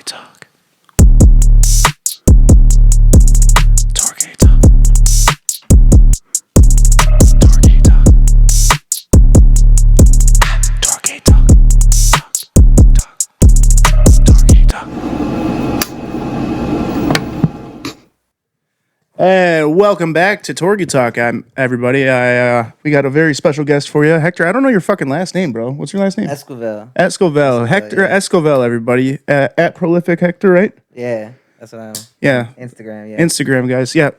Torgy Talk. Torgy Talk. Torgy Talk. Torgy Talk. Torgy Talk. And welcome back to Torgy Talk, everybody. We got a very special guest for you, Hector. I don't know your fucking last name, bro. What's your last name? Esquivel. Hector yeah. Esquivel, everybody. At Prolific Hector, right? Yeah, that's what I'm. Yeah. Instagram, yeah. Instagram, guys. Yeah.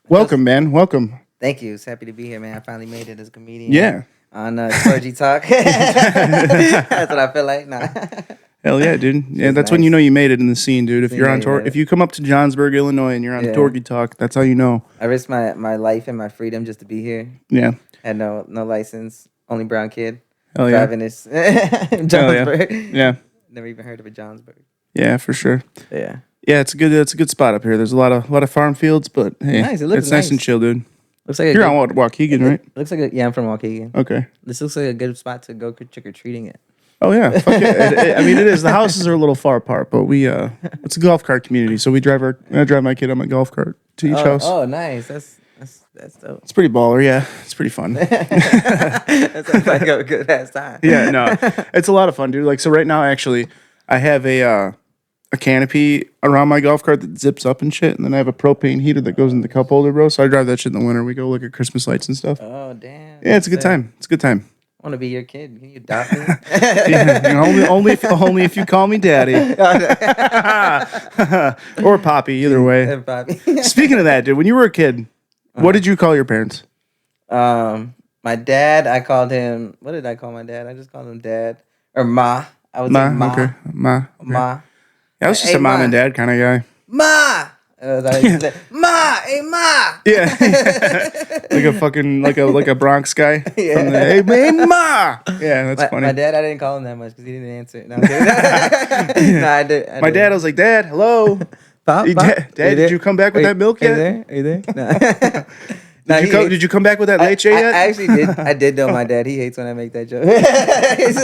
Welcome, man. Welcome. Thank you. It's happy to be here, man. I finally made it as a comedian. Yeah. On Torgy Talk. That's what I feel like. Nah. Hell yeah, dude. Yeah, It's that's nice. when you know you made it in the scene, dude. If So you're you on know tour, you made if it. you come up to Johnsburg, Illinois, and you're on Yeah. Torgy Talk, that's how you know. I risked my life and my freedom just to be here. Yeah. Had no license. Only brown kid. Hell yeah. Driving this Johnsburg. Yeah. Never even heard of a Johnsburg. Yeah, for sure. Yeah. Yeah, it's a good spot up here. There's a lot of farm fields, but hey, Nice, it looks it's nice and nice. chill, dude. Looks like You're on Waukegan, right? Looks like yeah, I'm from Waukegan. Okay. This looks like a good spot to go trick or treating it. Oh yeah, fuck it. I mean, it is. The houses are a little far apart, but it's a golf cart community, so I drive my kid on my golf cart to each house. Oh, nice. That's dope. It's pretty baller, yeah. It's pretty fun. That sounds like a good ass time. Yeah, no, it's a lot of fun, dude. Like, so right now, actually, I have a canopy around my golf cart that zips up and shit, and then I have a propane heater that goes in the cup holder, bro. So I drive that shit in the winter. We go look at Christmas lights and stuff. Oh damn. Yeah, it's a good time. It's a good time. I want to be your kid. Can you adopt me? Yeah, you know, only if you call me daddy or poppy, either way. Bobby. Speaking of that, dude, when you were a kid, what did you call your parents? My dad, I called him. What did I call my dad? I just called him Dad or Ma. I would say Ma. Okay, ma. Okay. Ma. Yeah, I was just Hey, a mom Ma. and dad kind of guy. Ma. I used to say, Ma. Hey, Ma. Yeah, like a fucking like a Bronx guy. Yeah. From the, hey, ma. Yeah, that's funny. My dad, I didn't call him that much because he didn't answer. No, I'm kidding. No, I did. My dad, I was like, Dad, hello. Pop, Hey, Pop, Dad, are you did you come back with there? that milk Are you yet? there? Are you there? No. Did you come back with that leche I yet? actually did. I did know my dad. He hates when I make that joke. I used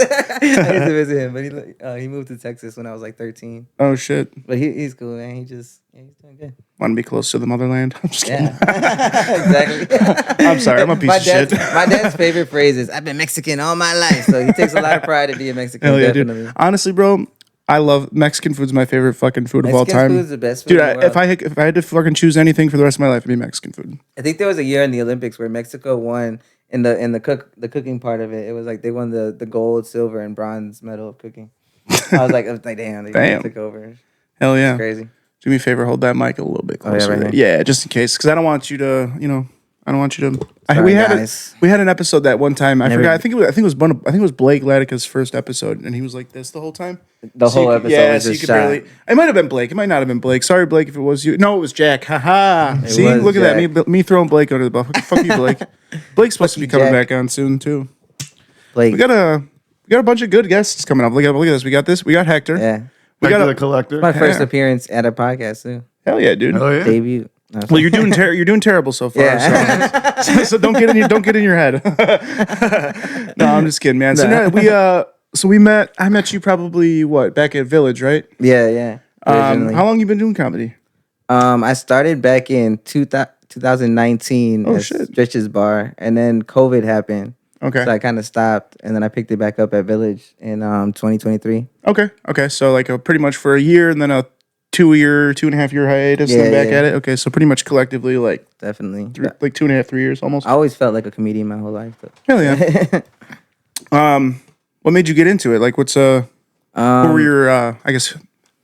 to visit him, but he moved to Texas when I was like 13. Oh shit! But he's cool, man. He's doing good. Want to be close to the motherland? I'm just kidding. Yeah, exactly. I'm sorry, I'm a piece of shit. My dad's favorite phrase is, "I've been Mexican all my life," so he takes a lot of pride in being Mexican. Hell yeah, definitely. dude. Honestly, bro, I love Mexican food's my favorite fucking food of all Mexican time. food's the best food Dude, in the world. if I had to fucking choose anything for the rest of my life, it'd be Mexican food. I think there was a year in the Olympics where Mexico won in the cooking part of it. It was like they won the gold, silver, and bronze medal of cooking. I was like damn, they took over. Hell yeah. It's crazy. Do me a favor, hold that mic a little bit Oh, yeah, closer. right Yeah, just in case, because I don't want you to, I don't want you to. Sorry, we guys. had an episode that one time. I Never- forgot. I think it was Blake Latica's first episode, and he was like this the whole time. The whole episode was just shot. It might have been Blake. It might not have been Blake. Sorry, Blake, if it was you. No, it was Jack. Haha. It See, was look at Jack. that. Me throwing Blake under the bus. Fuck you, Blake. Blake's supposed to be you, coming Jack. back on soon too. Blake. We got a bunch of good guests coming up. Look at this. We got Hector. Yeah. We got Hector a the Collector. My first Yeah. appearance at a podcast too. hell yeah, dude. Oh yeah. Debut. No, Well, you're doing terrible so far. Yeah. So don't get in your head. No, I'm just kidding, man. So no, I met you probably back at Village, right? yeah. Originally. How long you been doing comedy? I started back in 2019 Oh, at shit. Stretch's Bar, and then COVID happened. Okay. So I kind of stopped, and then I picked it back up at Village in 2023. Okay. So like pretty much for a year, and then a 2.5 year hiatus, and then Yeah, back yeah. at it. Okay, so pretty much collectively like Definitely. like 2.5, 3 years almost. I always felt like a comedian my whole life. But. Hell yeah. What made you get into it? Like, what's what were your I guess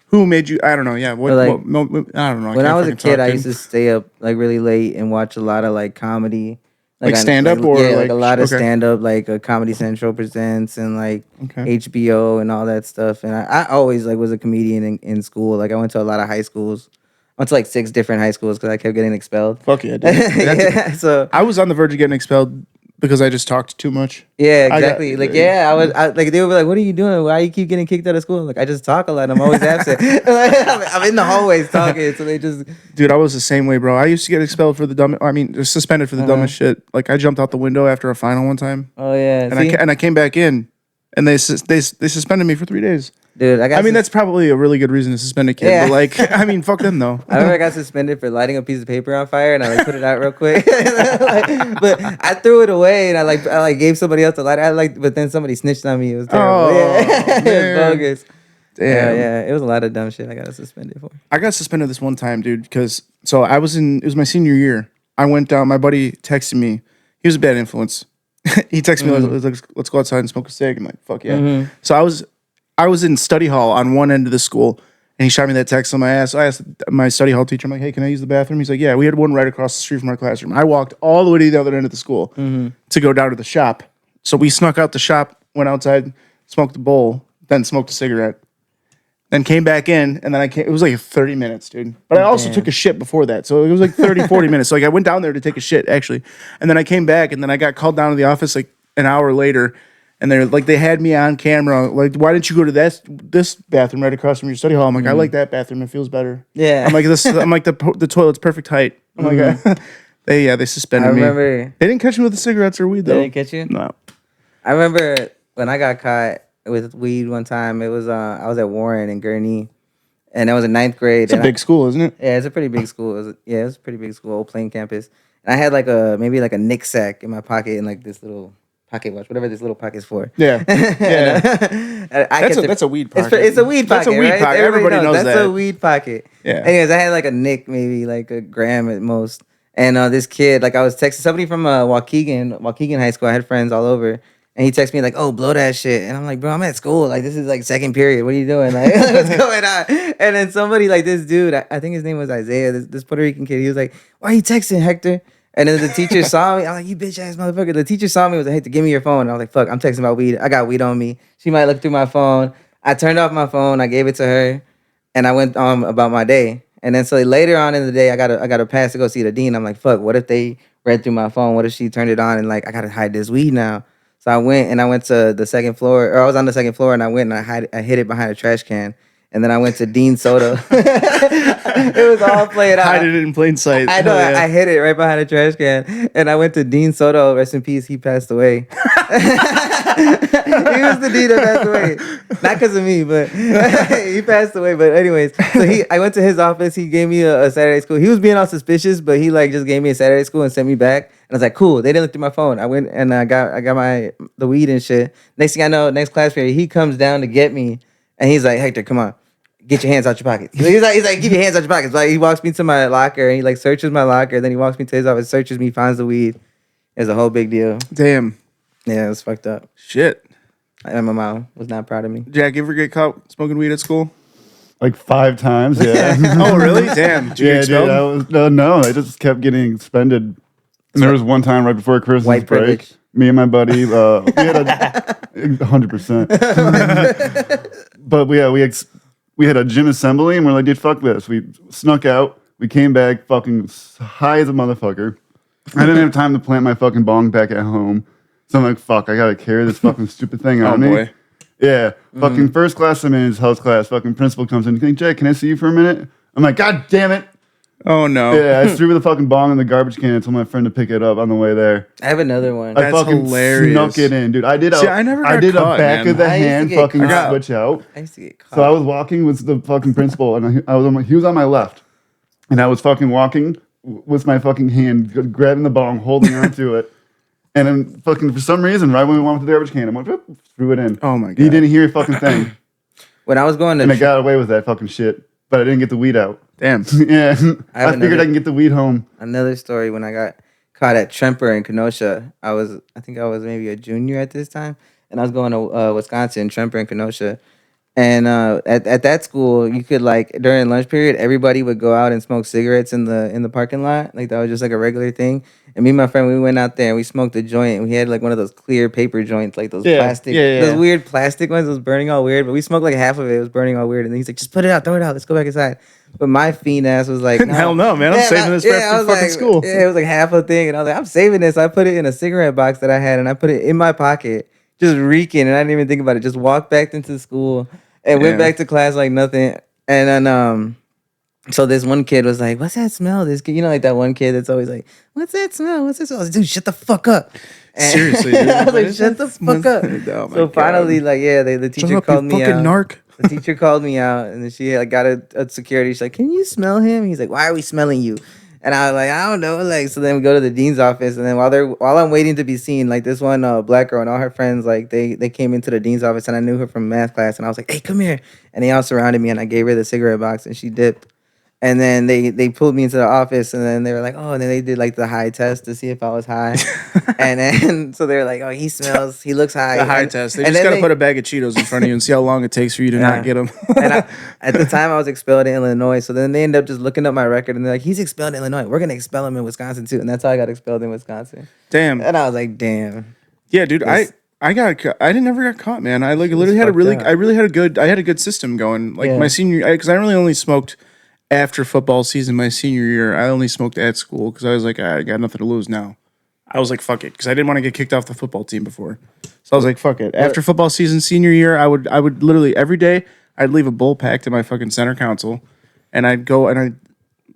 who made you? I don't know. Yeah. Well, like, I don't know. when I was a fucking kid, talk, I dude. used to stay up like really late and watch a lot of like comedy. Like stand-up or yeah, like- a lot of okay. stand up, like Comedy Central presents and like Okay. HBO and all that stuff. And I always like was a comedian in school. Like I went to a lot of high schools. I went to like 6 different high schools because I kept getting expelled. Fuck yeah, dude. Yeah, so I was on the verge of getting expelled because I just talked too much. yeah, I got- exactly. Like they were like, "What are you doing? Why you keep getting kicked out of school?" I'm like, I just talk a lot. I'm always absent. I'm in the hallways talking, so they just Dude, I was the same way, bro. I used to get expelled for the suspended for the dumbest shit. Like I jumped out the window after a final one time, oh yeah. and See? I came back in, and they suspended me for 3 days. Dude, I mean, that's probably a really good reason to suspend a kid. Yeah. But like, I mean, fuck them though. I remember I got suspended for lighting a piece of paper on fire, and I like put it out real quick. But I threw it away, and I gave somebody else a lighter. But then somebody snitched on me. It was terrible. Oh, Yeah, it man. was bogus. Damn. Yeah, it was a lot of dumb shit I got suspended for. I got suspended this one time, dude, because it was my senior year. I went down. My buddy texted me. He was a bad influence. He texted me, let's go outside and smoke a cig. I'm like, fuck yeah. So I was in study hall on one end of the school, and he shot me that text on my ass. I asked my study hall teacher, I'm like, hey, can I use the bathroom? He's like, yeah, we had one right across the street from our classroom. I walked all the way to the other end of the school to go down to the shop. So we snuck out the shop, went outside, smoked a bowl, then smoked a cigarette. Then came back in, and then it was like 30 minutes, dude. But I also took a shit before that. So it was like 30, 40 minutes. So like I went down there to take a shit, actually. And then I came back, and then I got called down to the office like an hour later. And they're like, they had me on camera. Like, why didn't you go to this bathroom right across from your study hall? I'm like, I like that bathroom. It feels better. Yeah. I'm like, the toilet's perfect height. I'm like, they suspended me. They didn't catch me with the cigarettes or weed, though. They didn't catch you? No. I remember when I got caught with weed one time. It was I was at Warren in Gurnee, and I was in 9th grade. It's a big school, isn't it? Yeah, it's a pretty big school. It was a pretty big school, Old Plain campus. And I had like maybe a Nick sack in my pocket and like this little pocket watch, whatever this little pocket's for. Yeah. That's a weed pocket. It's a weed pocket. That's a weed right? pocket. Everybody knows that. That's a weed pocket. Yeah. Anyways, I had like a Nick, maybe like a gram at most. And this kid, like I was texting somebody from Waukegan High School. I had friends all over. And he texted me like, "Oh, blow that shit." And I'm like, "Bro, I'm at school. Like, this is like second period. What are you doing? Like, what's going on?" And then somebody like this dude, I think his name was Isaiah, this Puerto Rican kid. He was like, "Why are you texting, Hector?" And then the teacher saw me. I'm like, "You bitch ass motherfucker." The teacher saw me. Was like, "Hector, give me your phone." And I was like, "Fuck, I'm texting about weed. I got weed on me. She might look through my phone." I turned off my phone. I gave it to her, and I went on about my day. And then so later on in the day, I got a pass to go see the dean. I'm like, "Fuck, what if they read through my phone? What if she turned it on and like I gotta hide this weed now?" So I went to the second floor, or I was on the second floor, and I went and I hid it behind a trash can. And then I went to Dean Soto. It was all played out. Hide it in plain sight. I know. I hid it right behind a trash can. And I went to Dean Soto. Rest in peace. He passed away. He was the dean that passed away. Not because of me, but he passed away. But anyways, so I went to his office. He gave me a Saturday school. He was being all suspicious, but he like just gave me a Saturday school and sent me back. And I was like, cool. They didn't look through my phone. I went and I got the weed and shit. Next thing I know, next class period, he comes down to get me. And he's like, Hector, come on. Get your hands out your pockets. He's like, give your hands out your pockets. Like he walks me to my locker and he like searches my locker. Then he walks me to his office, searches me, finds the weed. It's a whole big deal. Damn. Yeah, it was fucked up. Shit. And my mom was not proud of me. Jack, you ever get caught smoking weed at school? Like 5 times, yeah. Oh, really? Damn. Did you get expelled? Dude, no, I just kept getting suspended. And there was one time right before Christmas White break. privilege. Me and my buddy, we had 100%. But we had a gym assembly, and we're like, dude, fuck this. We snuck out. We came back fucking high as a motherfucker. I didn't have time to plant my fucking bong back at home. So I'm like, fuck, I gotta carry this fucking stupid thing on me. Boy. Yeah. Fucking first class I'm in is health class. Fucking principal comes in. Jake, can I see you for a minute? I'm like, God damn it. Oh, no. Yeah, I threw the fucking bong in the garbage can and told my friend to pick it up on the way there. I have another one. I fucking hilarious. snuck it in, dude. I did See, I never got did caught, a back man. of the I used to hand get fucking caught. switch out. I used to get caught. So I was walking with the fucking principal, and he was on my left, and I was fucking walking with my fucking hand, grabbing the bong, holding onto it, and then fucking for some reason, right when we went to the garbage can, I went, whoop, threw it in. Oh, my God. He didn't hear a fucking thing, When I was going to and I got away with that fucking shit, but I didn't get the weed out. Damn. Yeah, have I figured I can get the weed home. another story when I got caught at Tremper in Kenosha. I think I was maybe a junior at this time, and I was going to Wisconsin, Tremper in Kenosha. And at that school, you could like during lunch period, everybody would go out and smoke cigarettes in the parking lot. Like that was just like a regular thing. And me and my friend, we went out there and we smoked a joint. And we had like one of those clear paper joints, like those plastic, those weird plastic ones. It was burning all weird. But we smoked like half of it. It was burning all weird. And then he's like, "Just put it out, throw it out. Let's go back inside." But my fiend ass was like, no. Hell no, man. I'm saving this for after fucking school. Yeah, it was like half a thing. And I was like, I'm saving this. I put it in a cigarette box that I had and I put it in my pocket, just reeking. And I didn't even think about it. Just walked back into school and went back to class like nothing. And then So this one kid was like, "What's that smell?" This kid, like that one kid that's always like, "What's that smell? What's that smell?" I was like, dude, shut the fuck up. And Seriously, dude. I was like, "Shut the fuck up." Oh my So finally, God. like, yeah, the Shut teacher up, called you me fucking out. narc. The teacher called me out, and then she like got a security. She's like, "Can you smell him?" He's like, "Why are we smelling you?" And I was like, "I don't know." Like, so then we go to the dean's office, and then while I'm waiting to be seen, like this one black girl and all her friends, like they came into the dean's office, and I knew her from math class, and I was like, "Hey, come here!" And they all surrounded me, and I gave her the cigarette box, and she dipped. And then they pulled me into the office, and then they were like, "Oh," and then they did like the high test to see if I was high. And then so they were like, "Oh, he smells, he looks high." The high And- test. They and just then got to put a bag of Cheetos in front of you and see how long it takes for you to Yeah. not get them. and at the time I was expelled in Illinois. So then they ended up just looking up my record, and they're like, "He's expelled in Illinois. We're gonna expel him in Wisconsin too." And that's how I got expelled in Wisconsin. Damn. And I was like, "Damn." Yeah, dude. This- I didn't never got caught, man. I like literally fucked up. I had a good system going. Like Yeah. my senior, because I really only smoked after football season. My senior year, I only smoked at school because I was like, I got nothing to lose now. I was like, fuck it, because I didn't want to get kicked off the football team before. So I was like, fuck it. After football season, senior year, I would literally every day I'd leave a bowl packed in my fucking center console, and I'd go and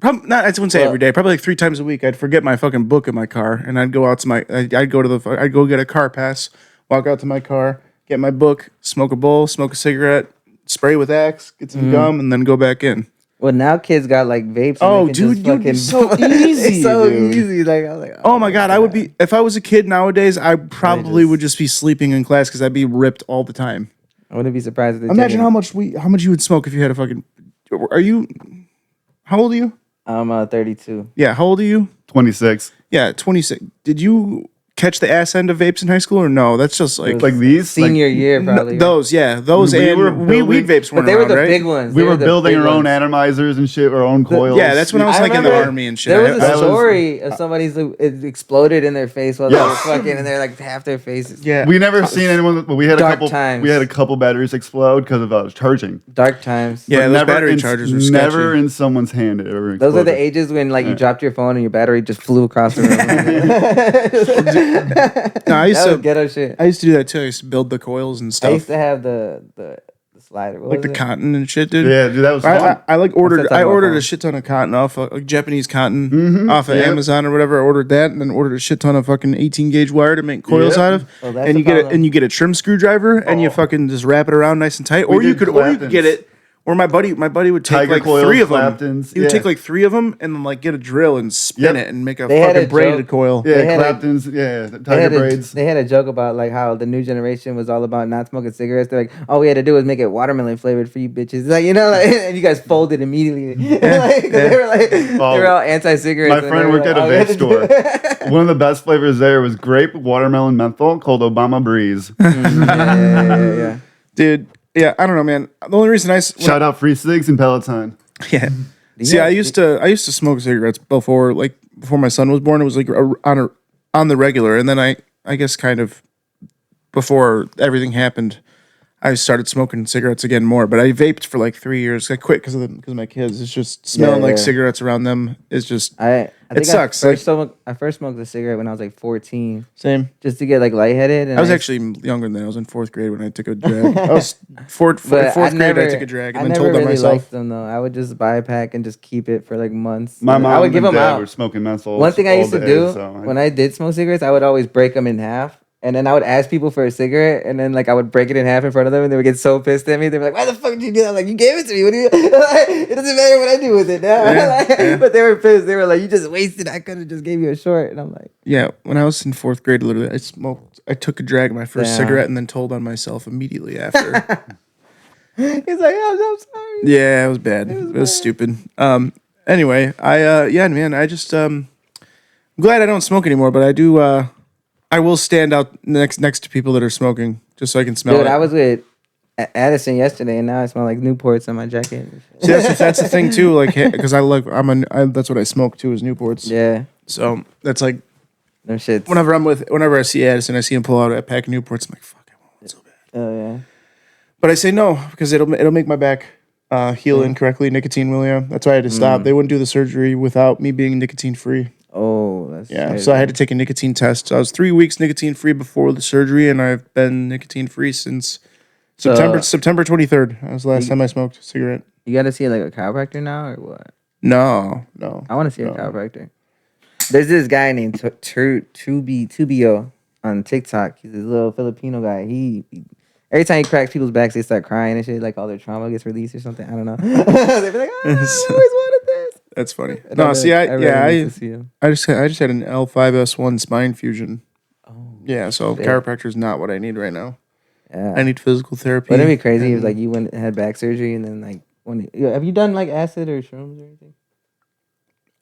probably not. I wouldn't say every day. Probably like 3 times a week. I'd forget my fucking book in my car, and I'd go out to I'd go get a car pass, walk out to my car, get my book, smoke a bowl, smoke a cigarette, spray with Axe, get some gum, and then go back in. Well, now kids got like vapes. And Oh, they can dude, just it's fucking- so easy, It's so dude. easy. Like I was like, Oh my god, I would be if I was a kid nowadays. I probably would just be sleeping in class because I'd be ripped all the time. I wouldn't be surprised if they Imagine take how much you would smoke if you had a fucking. Are you? How old are you? I'm 32. Yeah, how old are you? 26. Yeah, 26. Did you catch the ass end of vapes in high school or no? That's just like Like these? Senior Like, year, probably. those. Yeah, those We and were weed vapes But weren't they were around, the right? big ones. we They were the building big our own ones. atomizers and shit, our own coils. Yeah, that's when I was like in the army and shit. There was I a was- story of somebody's it exploded in their face while they were Yes. fucking, and they're like half their faces. Yeah, We never seen anyone, but we had Dark a couple. times. We had a couple batteries explode because of charging. Dark times. Yeah, But those never battery in, chargers were never sketchy. in someone's hand. It ever Those are the exploded. ages when like you Yeah. dropped your phone and your battery just flew across the room. No, I used That was to ghetto shit. I used to do that too. I used to build the coils and I stuff, used to have the slider. What like was the it? cotton and shit, dude. Yeah, dude, that was fun. I like ordered That's the I time ordered off a on. shit ton of cotton off like Japanese cotton off of yep. Amazon or whatever. I ordered that and then ordered a shit ton of fucking 18 gauge wire to make coils Yep. out of. Oh, that's And the you get it problem. and you get a trim screwdriver and you fucking just wrap it around nice and tight. Or you did could get it. Or my buddy would take Tiger like coils, 3 of them. Claptons, He would take yeah. like 3 of them and then like get a drill and spin Yep. it and make a They had fucking a braided joke. coil. Yeah, They had a- Claptons. Yeah, They tiger had, braids. they had a joke about like how the new generation was all about not smoking cigarettes. They're like, all we had to do was make it watermelon flavored for you bitches. Like, like, and you guys folded immediately. Like, 'cause they were like, they were all anti-cigarettes. My and friend they were worked like, at a all we had vape to do- store. One of the best flavors there was grape, watermelon, menthol, called Obama Breeze. yeah. Dude, yeah, I don't know, man. The only reason Shout out Free Cigs and Peloton. Yeah. See, I used to smoke cigarettes before my son was born. It was like on the regular, and then I guess kind of before everything happened, I started smoking cigarettes again more. But I vaped for like 3 years. I quit because of my kids. It's just smelling like yeah. cigarettes around them. It's just I think sucks, I first smoked a cigarette when I was like 14, same. just to get like lightheaded. And I was actually younger than that. I was in 4th grade when I took a drag. I was fourth but grade. I took a drag and I then never told on really myself. liked them though. I would just buy a pack and just keep it for like months. My And mom I would give and them dad out. were smoking menthol. One thing I all used to day, do so when I did smoke cigarettes, I would always break them in half. And then I would ask people for a cigarette, and then like I would break it in half in front of them, and they would get so pissed at me. They'd be like, "Why the fuck did you do that?" I'm like, "You gave it to me. What do you?" It doesn't matter what I do with it now. Yeah. But they were pissed. They were like, "You just wasted. I could have just gave you a short." And I'm like, Yeah, when I was in 4th grade, literally, I took a drag of my first Damn. cigarette and then told on myself immediately after. "He's like, oh, I'm sorry." Yeah, it was bad. It was stupid. Anyway, yeah, man, I just I'm glad I don't smoke anymore, but I do I will stand out next to people that are smoking just so I can smell Dude, it. I was with Addison yesterday, and now I smell like Newports on my jacket. See, that's the thing too, like because that's what I smoke too is Newports. Yeah, So that's like them shits. whenever I see Addison, I see him pull out a pack of Newports. I'm like, fuck, I want one so bad. Oh yeah. But I say no because it'll make my back heal incorrectly. Nicotine will, yeah. That's why I had to stop. They wouldn't do the surgery without me being nicotine free. Oh, that's Yeah, crazy. so I had to take a nicotine test. So I was 3 weeks nicotine free before the surgery, and I've been nicotine free since September 23rd. That was the last time I smoked a cigarette. You got to see like a chiropractor now or what? No. I want to see a chiropractor. There's this guy named Tubio on TikTok. He's this little Filipino guy. He every time he cracks people's backs, they start crying and shit. Like all their trauma gets released or something. I don't know. They be like, I always wanted this. That's funny. And No, see, I really need to see him. just had an L5S1 spine fusion. Oh, Yeah, so shit. chiropractor is not what I need right now. Yeah. I need physical therapy. Wouldn't it be crazy if like you went and had back surgery and then like have you done like acid or shrooms or anything?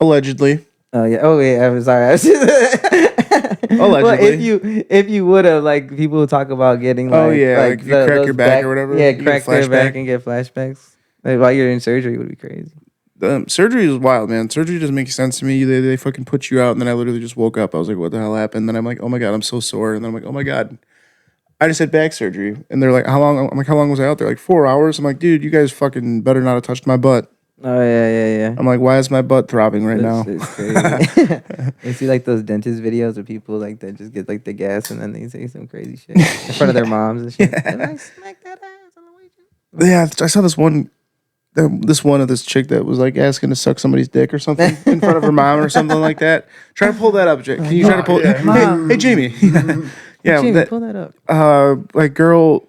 Allegedly. Oh yeah. Oh yeah. I'm sorry. I was Allegedly. Well, if you would have like people talk about getting like like if you crack your those back or whatever, yeah, you get a crack their back flashback. and get flashbacks. Like while you're in surgery would be crazy. Surgery is wild, man. Surgery doesn't make sense to me. They fucking put you out, and then I literally just woke up. I was like, what the hell happened? Then I'm like, oh my God, I'm so sore. And then I'm like, oh my God, I just had back surgery. And they're like, how long? I'm like, how long was I out there? Like 4 hours. I'm like, dude, you guys fucking better not have touched my butt. Oh yeah. I'm like, why is my butt throbbing right now? It's crazy. You see like those dentist videos where people like that just get like the gas and then they say some crazy shit in front of their moms and shit. Yeah. And I smack that ass on the way to. Yeah, I saw this one of this chick that was like asking to suck somebody's dick or something in front of her mom or something like that. Try to pull that up, Jake. Can you try to pull? Mom. Hey, Jamie. Yeah, Jamie, pull that up. like girl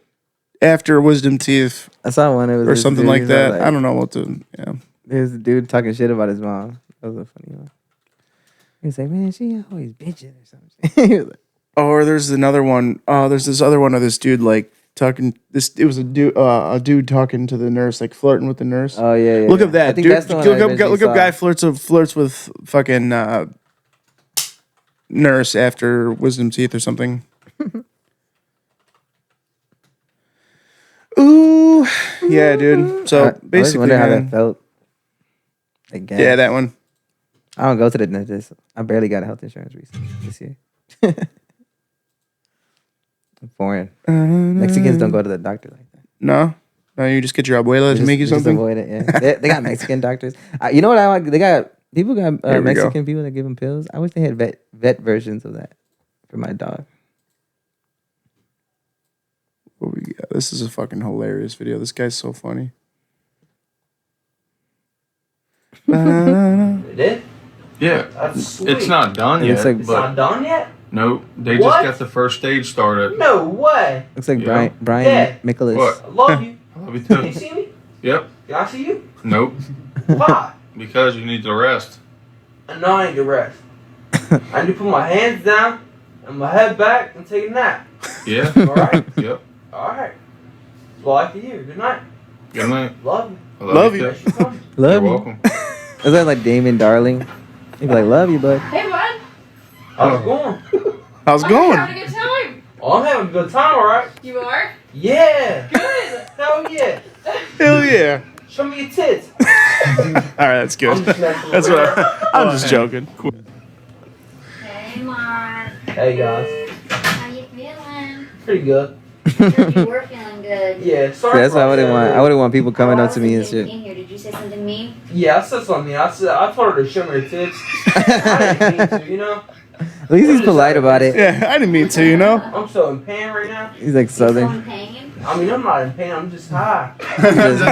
after wisdom teeth I saw one. It was or this something dude, like he's that. I don't know what to. Yeah. There's a dude talking shit about his mom. That was a funny one. He was like, man, she always bitching or something. He was like, Or there's another one. There's this other one of this dude like talking. It was a dude talking to the nurse, like flirting with the nurse. oh yeah. Look up that I think dude. that's the one Look I up eventually guy saw. flirts with fucking nurse after wisdom teeth or something. Ooh, yeah, dude. So I always basically, wonder how man, that felt. Like, gas. yeah, that one. I don't go to the dentist. I barely got health insurance recently this year. Foreign. Mexicans don't go to the doctor like that. No, you just get your abuela to make you Just something. avoid it. Yeah, they got Mexican doctors. You know what I like? They got people got Here we go. Mexican people that give them pills. I wish they had vet versions of that for my dog. What we got? This is a fucking hilarious video. This guy's so funny. It did? Yeah, That's sweet. it's not done It yet. looks like- It's not done yet? Nope, they What? just got the first stage started. No way. Looks like Yeah. Brian Yeah. Nicholas. What? I love you. I love you Can you too. see me? Yep. Can I see you? Nope. Why? Because you need to rest. I know I need to rest. I need to put my hands down and my head back and take a nap. Yeah. Alright? Yep. Alright. That's all I can hear. Good night. Good night. Love you. I Love you. Thanks too. for coming. Love You're you. welcome. Is that like Damon Darling? He'd be like, love you, bud. Hey, bud. How's it going? How's it I'm going? having a good time. Oh, I'm having a good time, alright? You are? Yeah. Good. Hell yeah. Hell yeah! Show me your tits. All right, that's good. I'm just messing That's with what I'm just joking. Hey, Mark. Hey, guys. How you feeling? Pretty good. Sure you were feeling good. Yeah, See, sorry. that's why I wouldn't want. I wouldn't want people coming Oh, up to me and I said shit. in here. Did you say something mean? Yeah, I said something. I told her to show me her tits. I didn't mean to, you know? At least he's polite about it. Yeah, I didn't mean to, you know. I'm so in pain right now. He's like You still southern. in pain? I mean, I'm not in pain. I'm just high. Just-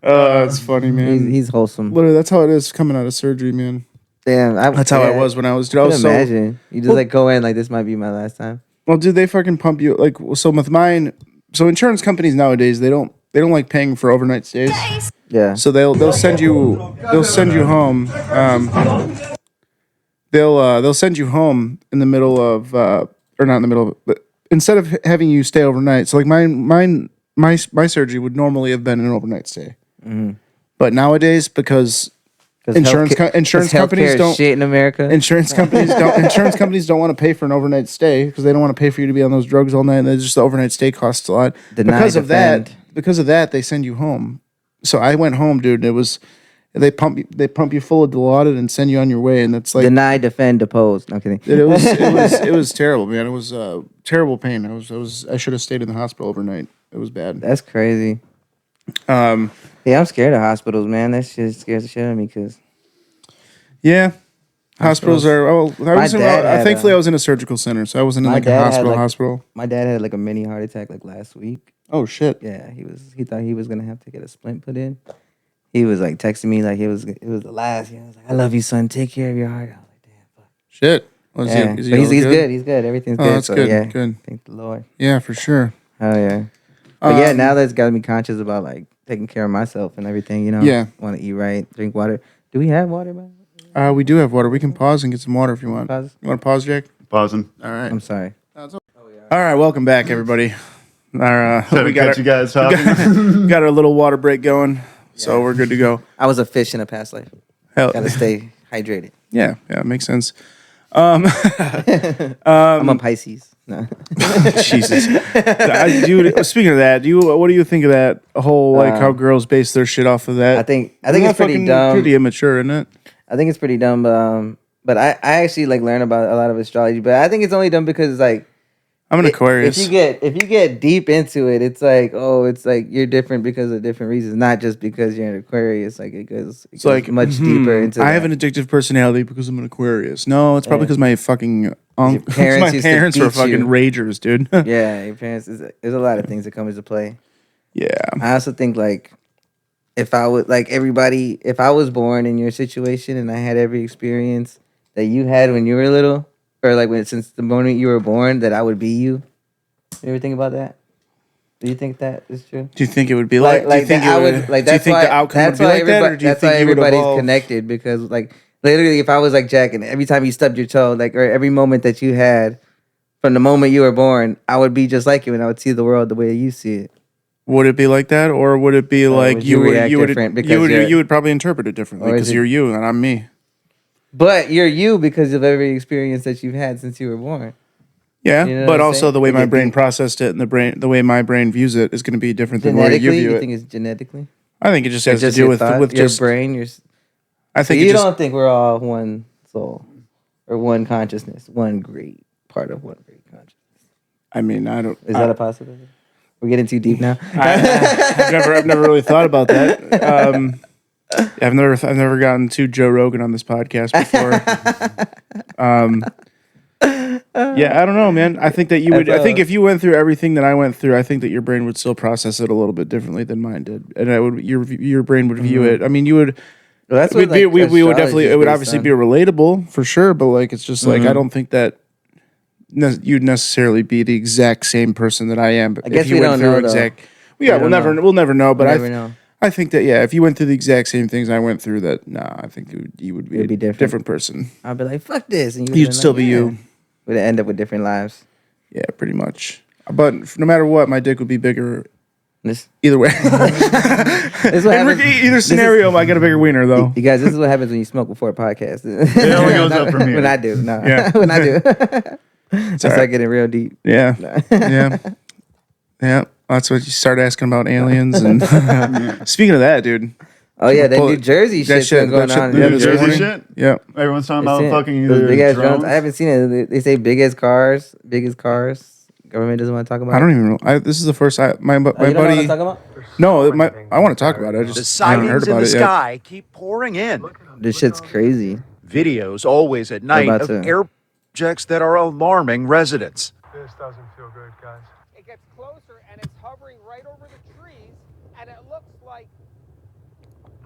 Alright? It's funny, man. he's wholesome. Literally, that's how it is coming out of surgery, man. Damn, That's how I was when I was. Dude, I I was can so. imagine. You just Well- like go in like this might be my last time. Well, dude, they fucking pump you like. So with mine, so insurance companies nowadays they don't like paying for overnight stays. Yeah. So they'll send you home. They'll send you home in the middle of or not in the middle of, but instead of having you stay overnight. So like my surgery would normally have been an overnight stay, but nowadays because insurance companies don't shit in America. insurance companies don't want to pay for an overnight stay because they don't want to pay for you to be on those drugs all night. And just the overnight stay costs a lot. Deny, defend. Because of that, they send you home. So I went home, dude. It was they pump you full of Dilaudid and send you on your way, and that's like Deny, defend, depose. No I'm kidding. it was terrible, man. It was terrible pain. I should have stayed in the hospital overnight. It was bad. That's crazy. Um, Yeah, I'm scared of hospitals, man. That shit scares the shit out of me because yeah. Hospitals are. Oh, dad had thankfully I was in a surgical center, so I wasn't in my like a dad had, hospital. like- Hospital. my dad had like a mini heart attack like last week. Oh shit. Yeah, he thought he was gonna have to get a splint put in. He was like texting me like it was the last. He was like, "I love you, son. Take care of your heart." I was like, "Damn, fuck." Shit. Well, is Yeah, he, is but he he's all good. He's good. Everything's Oh, good. that's So good, yeah, good. thank the Lord. Yeah, for sure. Oh yeah. But yeah, Um, now that's got me conscious about like taking care of myself and everything. You know. Yeah. Want to eat right, drink water. Do we have water, man? We do have water. We can pause and get some water if you want. Pause? You want to pause, Jack? Pausing. All right. I'm sorry. All right. Welcome back, everybody. Our Try to catch you guys talking. got our little water break going, so we're good to go. I was a fish in a past life. Hell, Gotta stay hydrated. yeah, makes sense. I'm a Pisces. No. Jesus, dude. Speaking of that, what do you think of that whole how girls base their shit off of that? I think Isn't it's that pretty fucking dumb. pretty immature, isn't it? I think it's pretty dumb. But I actually like learn about a lot of astrology. But I think it's only dumb because like I'm an Aquarius. If you get deep into it, it's like you're different because of different reasons, not just because you're an Aquarius. Like it goes like much deeper into. I have an addictive personality because I'm an Aquarius. No, it's probably because my fucking parents my used to parents were beat fucking you. ragers, dude. Yeah, your parents. There's a lot of things that come into play. Yeah. I also think like if I would like everybody, if I was born in your situation and I had every experience that you had when you were little, or like since the moment you were born, that I would be you. You ever think about that? Do you think that is true? Do you think it would be like? Do you think I it would like. do you That's think why the outcome would that's be why like that, or do you that's why think you would everybody's evolve? connected because like literally, if I was like Jack and every time you stubbed your toe, like or every moment that you had from the moment you were born, I would be just like you and I would see the world the way you see it. Would it be like that, or would it be like would you react different because you would probably interpret it differently Or is because it- you're you and I'm me. But you're you because of every experience that you've had since you were born. Yeah, You know but what I'm also saying? the way Like my it brain deep- processed it and the way my brain views it is going to be different than the way you Genetically, view you it. think it's genetically? I think it just has to Just do your with thought, with your just brain, your. I So think you it just don't think we're all one soul or one consciousness, one great part of one great consciousness? I mean, I don't. Is that a possibility? We're getting too deep now. I've never really thought about that. I've never gotten to Joe Rogan on this podcast before. Yeah, I don't know, man. I think that you would. I think if you went through everything that I went through, I think that your brain would still process it a little bit differently than mine did, and I would your brain would view it. I mean, you would. Well, that's we what, like, we would definitely. astrology is It would based obviously on. be relatable for sure, but like it's just like I don't think that you'd necessarily be the exact same person that I am. But I guess if you we went don't through know, though. exact. Yeah, We we'll don't never know. we'll never know. But never know. I think that if you went through the exact same things I went through, that I think you would be You'd a be different. different person. I'd be like, "Fuck this," and You'd still be you. We'd end up with different lives. Yeah, pretty much. But no matter what, my dick would be bigger This, either way. this is what happens. Either scenario, I get a bigger wiener though. You guys, this is what happens when you smoke before a podcast. It only goes up from here. When I do, no. Yeah. When I do, I all start right. getting real deep. Yeah, yeah, yeah. That's what you start asking about aliens. And speaking of that, dude. Oh yeah, that Pull New it. Jersey That shit's shit- been going that shit- on. yeah, in New this Jersey morning. shit? Yeah. Everyone's talking It's about it. fucking Those either big ass drones. drones. I haven't seen it. They say big as cars. Government doesn't want to talk about. I don't even know. This is the first. My You don't know what buddy. I'm talking about? No, I want to talk about it. I The just haven't heard sightings in about the it yet. sky keep pouring in. This shit's crazy. Videos always at night about of to- air objects that are alarming residents. This doesn't feel good, guys. It gets closer and it's hovering right over the trees, and it looks like,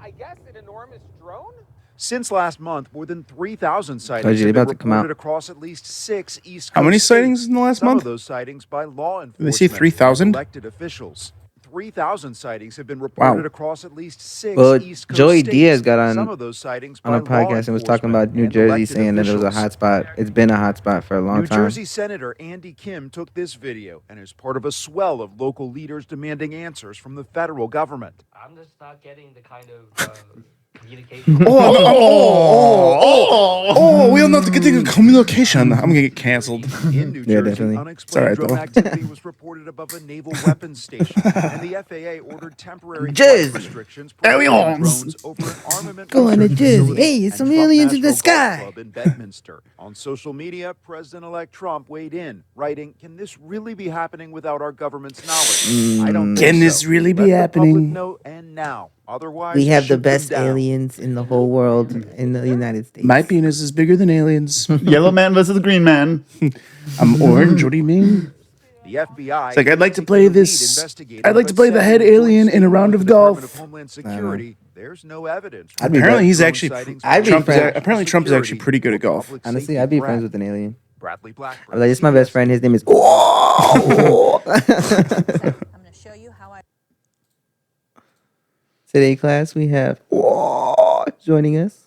I guess, an enormous drone? Since last month, more than 3,000 Told sightings you, have they been about to come out. reported across at least 6 East Coast How many states. sightings in the last Some month? of those sightings by law enforcement. they say and 3,000? Elected officials. 3,000 sightings have been reported Wow. across at least 6 Well, East Coast Joey states. Diaz got on- Some of those sightings On a by law podcast and was talking enforcement about New and Jersey, elected saying that it was a officials. hot spot. It's been a hot spot for a long New time. Jersey Senator Andy Kim took this video and is part of a swell of local leaders demanding answers from the federal government. I'm just not getting the kind of communication. We don't have to get the communication. I'm gonna get canceled. In New Yeah, Jersey, definitely. unexplained It's all drone right, though. activity was reported above a naval weapons station, and the FAA ordered temporary Jersey. flight restrictions prohibiting Aliens. drones over an armament Going to research Jersey. facility Hey, it's and some Trump aliens in the National Golf sky. Club in Bedminster. On social media, President-elect Trump weighed in, writing, "Can this really be happening without our government's knowledge? I don't think Can this so. really be Let the public happening? know and now. Otherwise, We have the shoot them best down." aliens in the whole world in the United States. My penis is bigger than aliens. Yellow man versus green man. I'm orange. What do you mean? The The FBI. It's like, I'd like to is play seeking the this. lead investigator, I'd like to but play the said head in a joint alien in a statement round with of the Department golf. Homeland Security, there's no evidence. I'd be Apparently, he's Drone actually. sightings I'd be Trump is, friends- apparently, Trump is actually pretty good at golf. Public Honestly, safety I'd be threat. friends with an alien. Bradley Blackburn. I'm like, this is my best friend. His name is. I'm gonna show you how I. Today, class, we have joining us.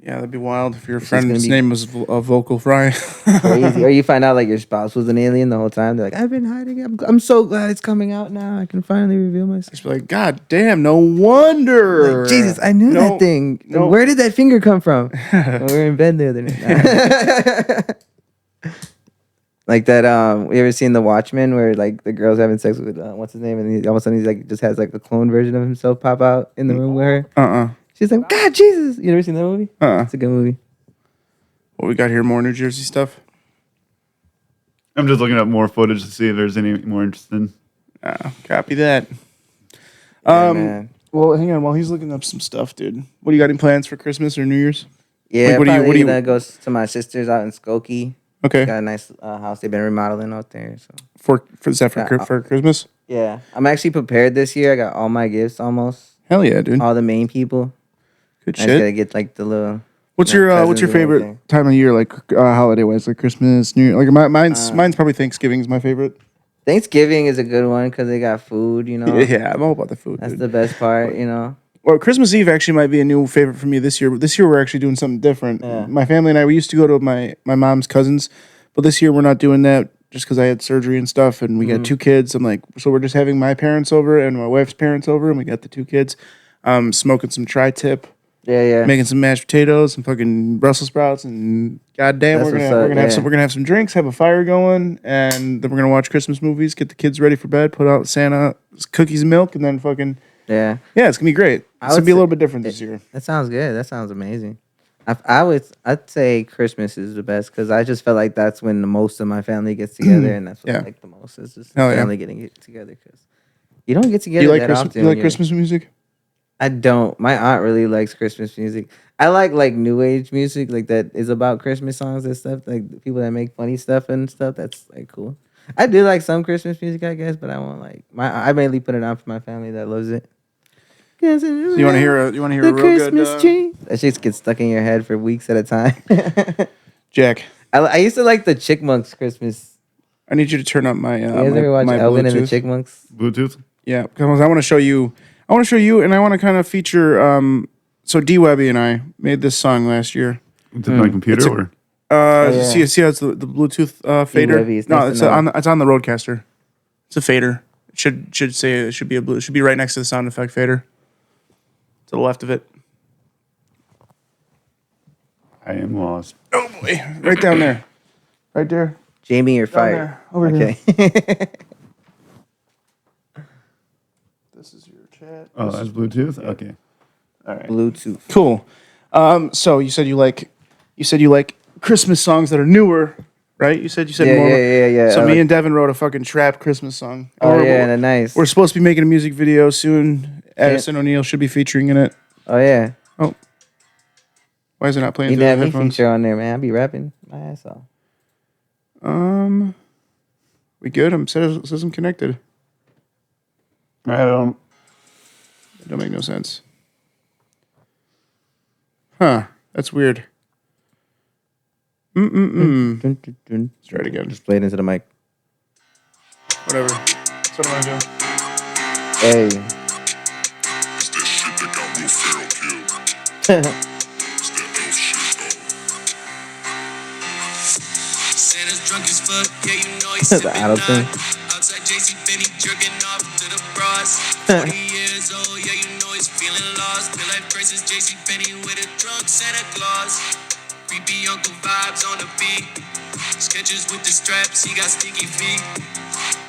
Yeah, that'd be wild if your It's just friend's gonna be- name was Vocal Fry. Crazy. Or you find out like your spouse was an alien the whole time. They're like, I've been hiding it. I'm so glad it's coming out now. I can finally reveal myself. Just be like, God damn, no wonder. Like, Jesus, I knew No, that thing. no. Where did that finger come from? When we were in bed the other night. Like that, you ever seen The Watchmen where like the girl's having sex with what's his name, and all of a sudden he's like just has like a clone version of himself pop out in the room with her. She's like, God, Jesus. You ever seen that movie? It's a good movie. What we got here? More New Jersey stuff. I'm just looking up more footage to see if there's any more interesting. Copy that. Yeah, man. Well, hang on while he's looking up some stuff, dude. What do you got any plans for Christmas or New Year's? Yeah, Like, what do you- probably what do you- gonna go to my sister's out in Skokie. Okay. Got a nice house they've been remodeling out there. So For is that for, Yeah, for Christmas? yeah, I'm actually prepared this year. I got all my gifts almost. Hell yeah, dude. All the main people. Good I just gotta shit. get like the little. What's my your cousins and favorite everything. time of year, like holiday wise, like Christmas, New Year? Like mine's probably Thanksgiving is my favorite. Thanksgiving is a good one because they got food. You know. Yeah, I'm all about the food. That's dude. the best part. You know. Well, Christmas Eve actually might be a new favorite for me this year. This year we're actually doing something different. Yeah. My family and I, we used to go to my mom's cousins, but this year we're not doing that just because I had surgery and stuff, and we got 2 kids. I'm like, so we're just having my parents over and my wife's parents over, and we got the 2 kids, smoking some tri-tip, Yeah. making some mashed potatoes, some fucking Brussels sprouts, and goddamn, That's we're what's gonna up, have yeah. some drinks, have a fire going, and then we're gonna watch Christmas movies, get the kids ready for bed, put out Santa cookies and milk, and then fucking Yeah. it's gonna be great. I It's would gonna be a say- little bit different this year. That sounds good. That sounds amazing. I'd say Christmas is the best because I just felt like that's when the most of my family gets together, and that's what I Yeah. like the most is just Hell yeah. family getting it together because you don't get Do together you like that Christmas? often. Do you like when you're- Christmas music? I don't. My aunt really likes Christmas music. I like new age music, like that is about Christmas songs and stuff. Like the people that make funny stuff and stuff. That's like cool. I do like some Christmas music, I guess, but I won't like I mainly put it on for my family that loves it. You want to hear a the real Christmas good tree? That shit gets stuck in your head for weeks at a time. Jack? I used to like the Chickmunks Christmas. I need you to turn up my You guys ever watch my Elvin and the Bluetooth. Chickmunks? Bluetooth? Yeah, because I want to show you. And I want to kind of feature. So D Webby and I made this song last year. Is it my computer or? yeah. See how it's the Bluetooth fader? Webby, it's No, nice it's to know. on the Roadcaster. It's a fader. It should be it should be right next to the sound effect fader. To the left of it. I am lost. Oh boy, right down there, right there. Jamie, you're Down fired. there, over Okay. This is your chat. Oh, that's Bluetooth? Okay. All right. Bluetooth. Cool. So you said you like Christmas songs that are newer, right? You said Yeah, more. yeah. So I me like- and Devin wrote a fucking trap Christmas song. Oh We're- yeah, and nice. We're supposed to be making a music video soon. Addison O'Neill should be featuring in it. Oh yeah. Why is it not playing You through didn't the have me headphones? feature on there, man. I be rapping my ass off. We good? Says I'm connected. I don't. It don't make no sense. Huh? That's weird. Let's Let's try it again. Just play it into the mic. Whatever. That's what I'm gonna do. Hey. Santa's drunk as fuck, yeah, you know he's The sipping auto-tune. outside JC Penny jerking off to the bras. 40 years old, yeah, you know he's feeling lost. Feel like Princess JC Penny with a drunk Santa Claus. Creepy uncle vibes on the beat. Sketches with the straps, he got stinky feet.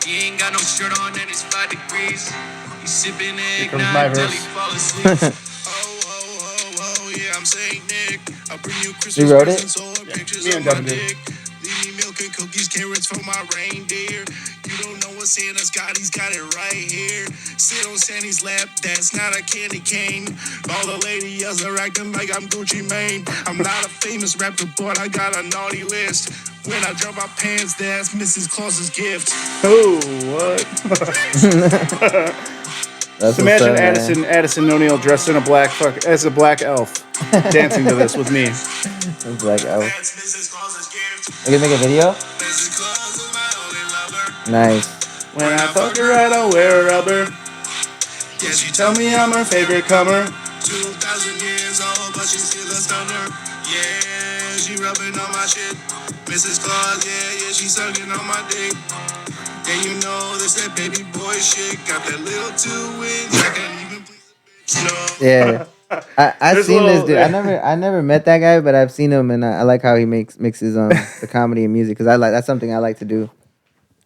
He ain't got no shirt on and it's 5 degrees. He's sipping comes my eggnog till he verse. fall asleep. Oh, yeah, I'm saying Nick. I'll bring you Christmas You wrote it? presents or pictures me of and my Devin did. dick. Leave me milk and cookies, carrots for my reindeer. You you don't know what Santa's got, he's got it right here. Sit on Santa's lap, that's not a candy cane. All the ladies are acting like I'm Gucci Mane. I'm not a famous rapper, but I got a naughty list. When I drop my pants, that's Mrs. Claus's gift. Oh, what? That's So what's imagine up, man. Addison O'Neill dressed in a as a black elf, dancing to this with me. It's like, oh, That's Mrs. Claus's gift. we can make a video. Mrs. Claus is my only lover. Nice. When I fuck her, I don't wear a rubber. Yeah, she Tell me I'm her favorite comer. 2,000 years old, but she's still a stunner. Yeah, she rubbing on my shit. Mrs. Claus, yeah, she sucking on my dick. And you know this that baby boy shit. Got that little 2 inch. I can't even please a bitch, no. Yeah. I've There's a seen this little- dude. I never met that guy, but I've seen him, and I like how he mixes the comedy and music, because that's something I like to do.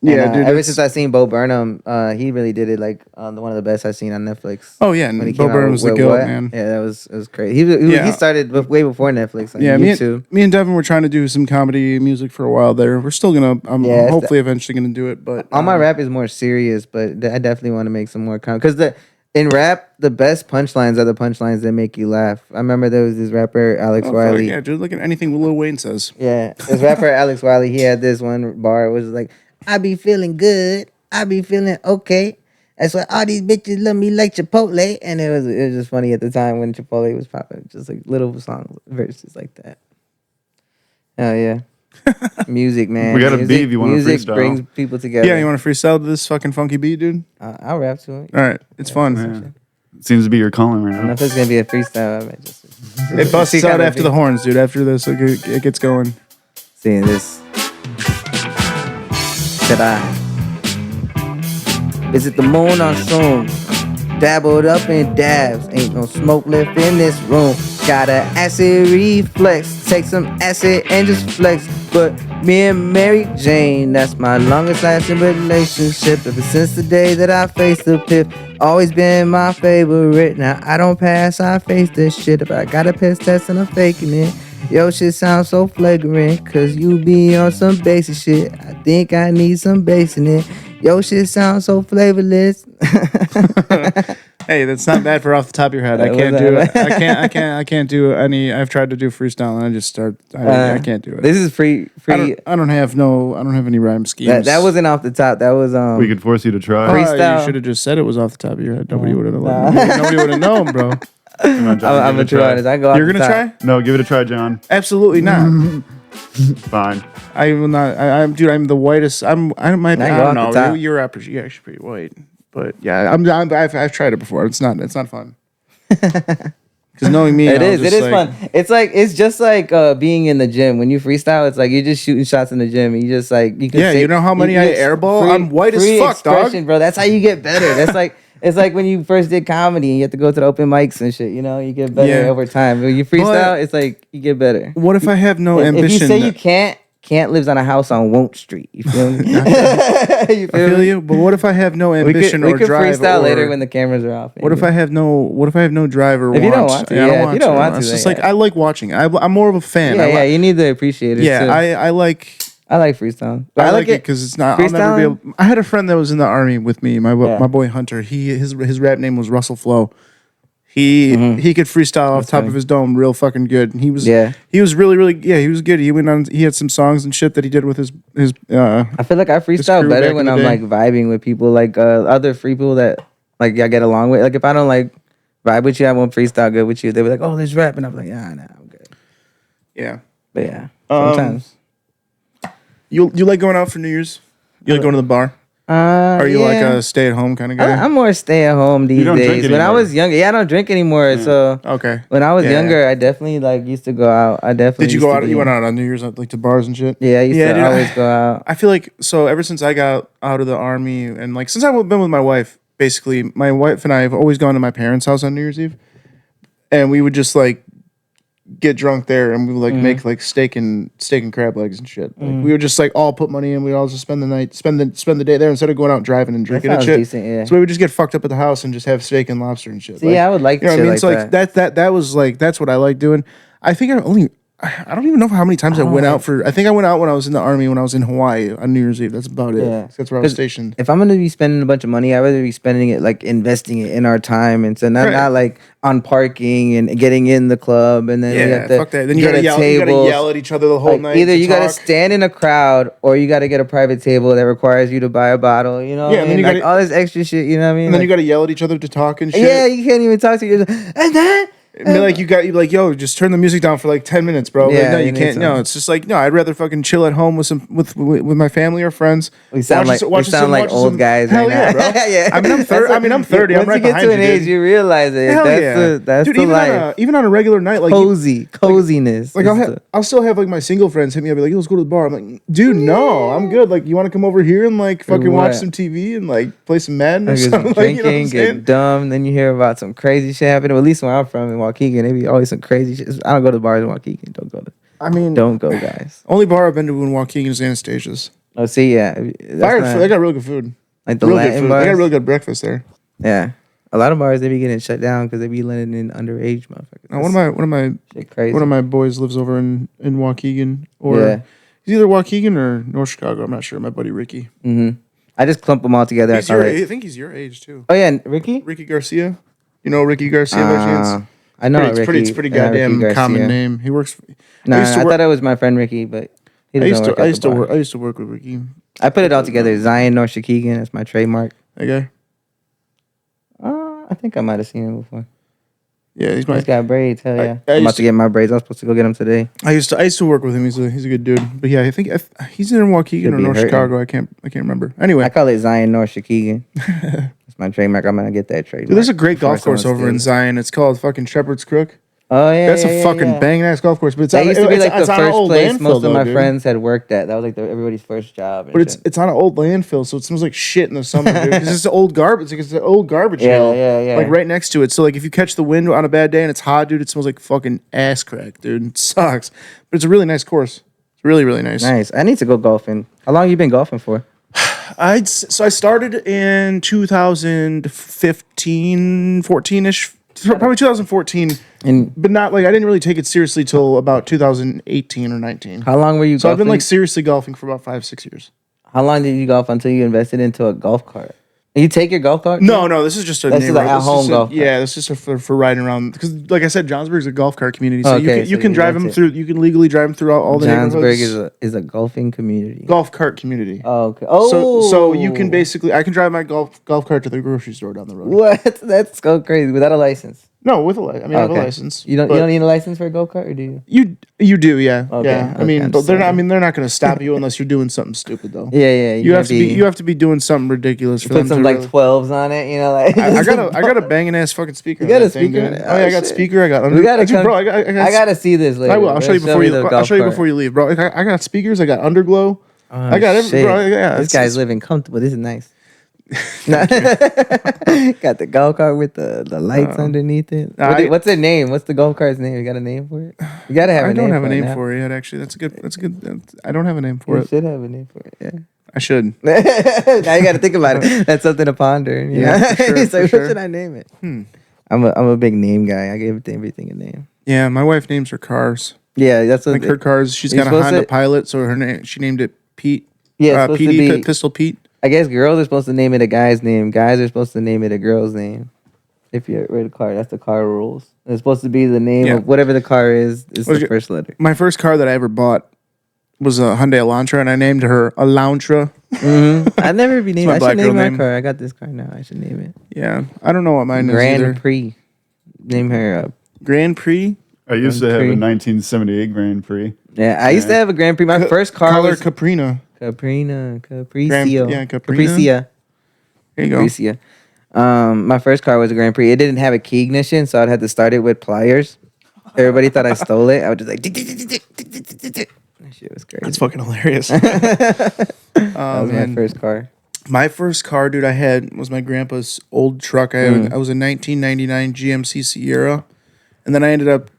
Yeah, And, dude. Ever it's- since I seen Bo Burnham, he really did it like one of the best I've seen on Netflix. Oh yeah, and When he Bo came out Burnham's the with goat, What? man. Yeah, it was crazy. He Yeah. started way before Netflix on Yeah, YouTube. me and Devin were trying to do some comedy music for a while there. We're still gonna, I'm Yeah, it's hopefully eventually gonna do it. But All my rap is more serious, but I definitely want to make some more comedy, because in rap, the best punchlines are the punchlines that make you laugh. I remember there was this rapper, Alex fuck, Wiley. yeah, dude, look at anything Lil Wayne says. Yeah, this rapper Alex Wiley, he had this one bar. It was like, I be feeling good, I be feeling okay. That's why all these bitches love me like Chipotle. And it was just funny at the time when Chipotle was popping, just like little songs, verses like that. Oh yeah, music, man. We got a music, beat if you wanna music freestyle. brings people together. Yeah, you want to freestyle to this fucking funky beat, dude? I'll rap to it. All right, it's fun. Yeah. Seems to be your calling right I don't know now. if it's gonna be a freestyle. I might just It busts see out kinda after beat. the horns, dude. After this, it gets going. Seeing this. Should I visit the moon on soon? Dabbled up in dabs. Ain't no smoke left in this room. Got a acid reflex. Take some acid and just flex. But me and Mary Jane, that's my longest lasting relationship. Ever since the day that I faced the pip, always been my favorite. Now I don't pass, I face this shit. If I got a piss test and I'm faking it, yo, shit sounds so flagrant, cause you be on some basic shit. I think I need some bass in it. Yo, shit sounds so flavorless. Hey, that's not bad for off the top of your head. I Was can't that do it. bad? I can't do any. I've tried to do freestyle and I just start. I can't do it. This is free. I don't have any rhyme schemes. That wasn't off the top. That was We could force you to try. Oh, freestyle. you should have just said it was off the top of your head. Nobody would have known. Nobody would have known, bro. Come on, John, I'm give a it true artist. I go off You're the gonna top. try? No, give it a try, John. Absolutely not. Fine. I will not. I'm dude. I'm the whitest. I Now don't go off the know. top. You're actually pretty white, but yeah, I've tried it before. It's not fun. Because knowing me, It I'll is. It just, is like, fun. It's just like being in the gym. When you freestyle, it's like you're just shooting shots in the gym. And you just like you can. Yeah, say, you know how many I get airball? I'm white as free fuck, dog. expression, bro. That's how you get better. That's like it's like when you first did comedy and you have to go to the open mics and shit. You know, you get better Yeah. over time. When you freestyle, it's like you get better. What if I have no If ambition? you say you can't lives on a house on Won't Street. You feel me? You I feel you. But what if I have no We ambition could or drive? freestyle or, later when the cameras are off. What if I have no drive or If you don't want? want to, Yeah, I yeah, don't if want you don't to. want to, It's just then like yeah. I like watching. I'm more of a fan. Yeah, you need to appreciate it. Yeah, too. I like. I like freestyle. But I like it because it's not. I'll never be able. I had a friend that was in the army with me. My boy Hunter. His rap name was Russell Flow. He could freestyle off top of his dome real fucking good. And he was really he was good. He went on. He had some songs and shit that he did with his. I feel like I freestyle crew better back when in I'm the day. like vibing with people, like other free people that like I get along with. Like if I don't like vibe with you, I won't freestyle good with you. They be like, "Oh, let's rap," and I'm like, "Nah, I'm good." Yeah, but yeah, sometimes. You like going out for New Year's? You like going to the bar? Are you like a stay at home kind of guy? I'm more stay at home these don't drink days. When I anymore. was younger, I don't drink anymore. So Okay. when I was Yeah. younger, I definitely like used to go out. I definitely Did you used go to out? be- You went out on New Year's like to bars and shit? Yeah, I used to dude, always go out. I feel like so ever since I got out of the army and like since I've been with my wife, basically my wife and I have always gone to my parents' house on New Year's Eve, and we would just like get drunk there and we would like make like steak and crab legs and shit. Like, we would just like all put money in. We'd all just spend the night, spend the day there instead of going out driving and drinking and sounds shit. decent, yeah. So we would just get fucked up at the house and just have steak and lobster and shit. See, I would like you know what I shit mean? like It's like that was like that's what I like doing. I think I don't even know how many times I went out for. I think I went out when I was in the Army, when I was in Hawaii on New Year's Eve. That's about it. Yeah. That's where I was stationed. If I'm gonna be spending a bunch of money, I'd rather be spending it like investing it in our time, and so not like on parking and getting in the club, and then we have to fuck that. Then you get gotta a yell. table. You gotta yell at each other the whole Like, night. either to you gotta talk. stand in a crowd, or you gotta get a private table that requires you to buy a bottle. You know, Yeah, what I and then mean? you Like, gotta- all this extra shit. You know what I mean? And then Like, you got to yell at each other to talk and shit. yeah, you can't even talk to your and then. And be like, you like, yo, just turn the music down for like 10 minutes, bro. Yeah, like, no, you you need can't. No, some. it's just like, no, I'd rather fucking chill at home with with my family or friends. We sound like old guys Hell right yeah, now. bro. yeah. I mean, I'm 30. I'm 30. Once I'm right you get behind to an age, dude. you realize it. Hell that's yeah, that's dude. the Even life. even on a regular night, like coziness. Like I'll still have like my single friends hit me up, be like, let's go to the bar. I'm like, dude, no, I'm good. Like, you want to come over here and like fucking watch what? some TV and like play some Madden or Like, something? drinking, Like, you know what I'm saying? get dumb. Then you hear about some crazy shit happening. Well, at least where I'm from in Waukegan, there be always some crazy shit. I don't go to bars in Waukegan. Don't go. I mean, don't go, guys. Only bar I've been to in Waukegan is Anastasia's. Oh, see, yeah, They got real good food. Like the real Latin good food. bars. They got real good breakfast there. Yeah, a lot of bars they be getting shut down because they be letting in underage motherfuckers. Now, one of my boys lives over in Waukegan, or he's either Waukegan or North Chicago. I'm not sure. My buddy Ricky. Mm-hmm. I just clump them all together. I think he's your age too. Oh yeah, Ricky. Ricky Garcia. You know Ricky Garcia by chance? I know It's Ricky. pretty goddamn Ricky common Garcia. name. He works. No, I thought it was my friend Ricky, but he doesn't work at the bar. I used to work with Ricky. I put it all together. Zion North Chicagan. That's my trademark. That guy. I think I might have seen him before. Yeah, he's He's got braids. Hell yeah! I I'm used about to get my braids. I'm supposed to go get them today. I used to work with him. He's a good dude. But yeah, I think he's in Waukegan Should or be North hurting. Chicago. I can't remember. Anyway, I call it Zion North Chicagan. That's my trademark. I'm gonna get that trademark. dude, there's a great before golf course someone over in steals it. Zion. It's called fucking Shepherd's Crook. Oh yeah, That's yeah, a yeah, fucking yeah. banging ass golf course. But it's That on, used to be it's, like the it's on an first old place landfill, most of my dude. friends had worked at. That was like everybody's first job. and But shit. it's on an old landfill, so it smells like shit in the summer, dude. Because it's old garbage. It's an old garbage hill, yeah. like right next to it. So like if you catch the wind on a bad day and it's hot, dude, it smells like fucking ass crack, dude. It sucks. But it's a really nice course. It's really really nice. Nice. I need to go golfing. How long you been golfing for? I started in 2015, 14ish, probably 2014, but not like I didn't really take it seriously till about 2018 or 19. How long were you? So I've been golfing? like seriously golfing for about 5-6 years. How long did you golf until you invested into a golf cart? You take your golf cart? No, this is just a This is neighborhood. like at-home golf cart. Yeah, this is just for riding around. Because like I said, Johnsburg's a golf cart community, so Okay, you so can you drive rent them it. through. You can legally drive them through all the Johnsburg neighborhoods. is a golfing community. Golf cart community. Oh, okay. Oh, So you can basically I can drive my golf cart to the grocery store down the road. What? That's so crazy without a license. No, with a license. I mean, I have a license. You don't but need a license for a go kart, or do you? You do, yeah. Okay, Yeah. I okay, mean, I'm but they're not. I sorry. mean, they're not going to stop you unless you're doing something stupid, though. Yeah. You have to be doing something ridiculous for Put them some to like really- 12s on it, you know, like. I got a banging ass fucking speaker. You got on a that thing, speaker? dude. Oh, Oh yeah, I got shit. speaker. I got. We gotta Dude, come- bro. I gotta see this later. I will. I'll show you Show before me you. the I'll golf show you cart. before you leave, bro. I got speakers. I got underglow. Oh, I got everything, shit. bro. Yeah, This guy's living comfortable. This is nice. Got the golf cart with the lights underneath it. What's the name? What's the golf cart's name? You got a name for it? You gotta have a I name. don't have a for it name now. for it yet. Actually, that's a good. I don't have a name for You it. should have a name for it. Yeah. I should. Now you got to think about it. That's something to ponder. You Yeah, know? for sure, He's for like, sure. what should I name it? I'm a big name guy. I give everything a name. Yeah, my wife names her cars. Yeah, that's what. Like her cars. She's You're got a supposed Honda to- Pilot, so her name. She named it Pete. Yeah, it's supposed to PD, be- Pistol Pete. I guess girls are supposed to name it a guy's name. Guys are supposed to name it a girl's name. If you're with a car, that's the car rules. It's supposed to be the name Yeah. of whatever the car is What's the your- first letter. My first car that I ever bought was a Hyundai Elantra, and I named her Elantra. I'd never be named. my I black should girl name my name. car. I got this car now. I should name it Yeah, I don't know what mine is Grand either. Prix. Name her. Grand Prix. I used to have a Grand Prix. 1978 Grand Prix. Yeah, I used to have a Grand Prix. My first car Color was Caprina. Capricio. yeah, Caprina. Capricia. There you go. Capricia. My first car was a Grand Prix. It didn't have a key ignition, so I'd have to start it with pliers. Everybody thought I stole it. I would just like. That shit was crazy. That's fucking hilarious. That was my man. first car. My first car, dude, I had was my grandpa's old truck. I was a 1999 GMC Sierra, and then we ended up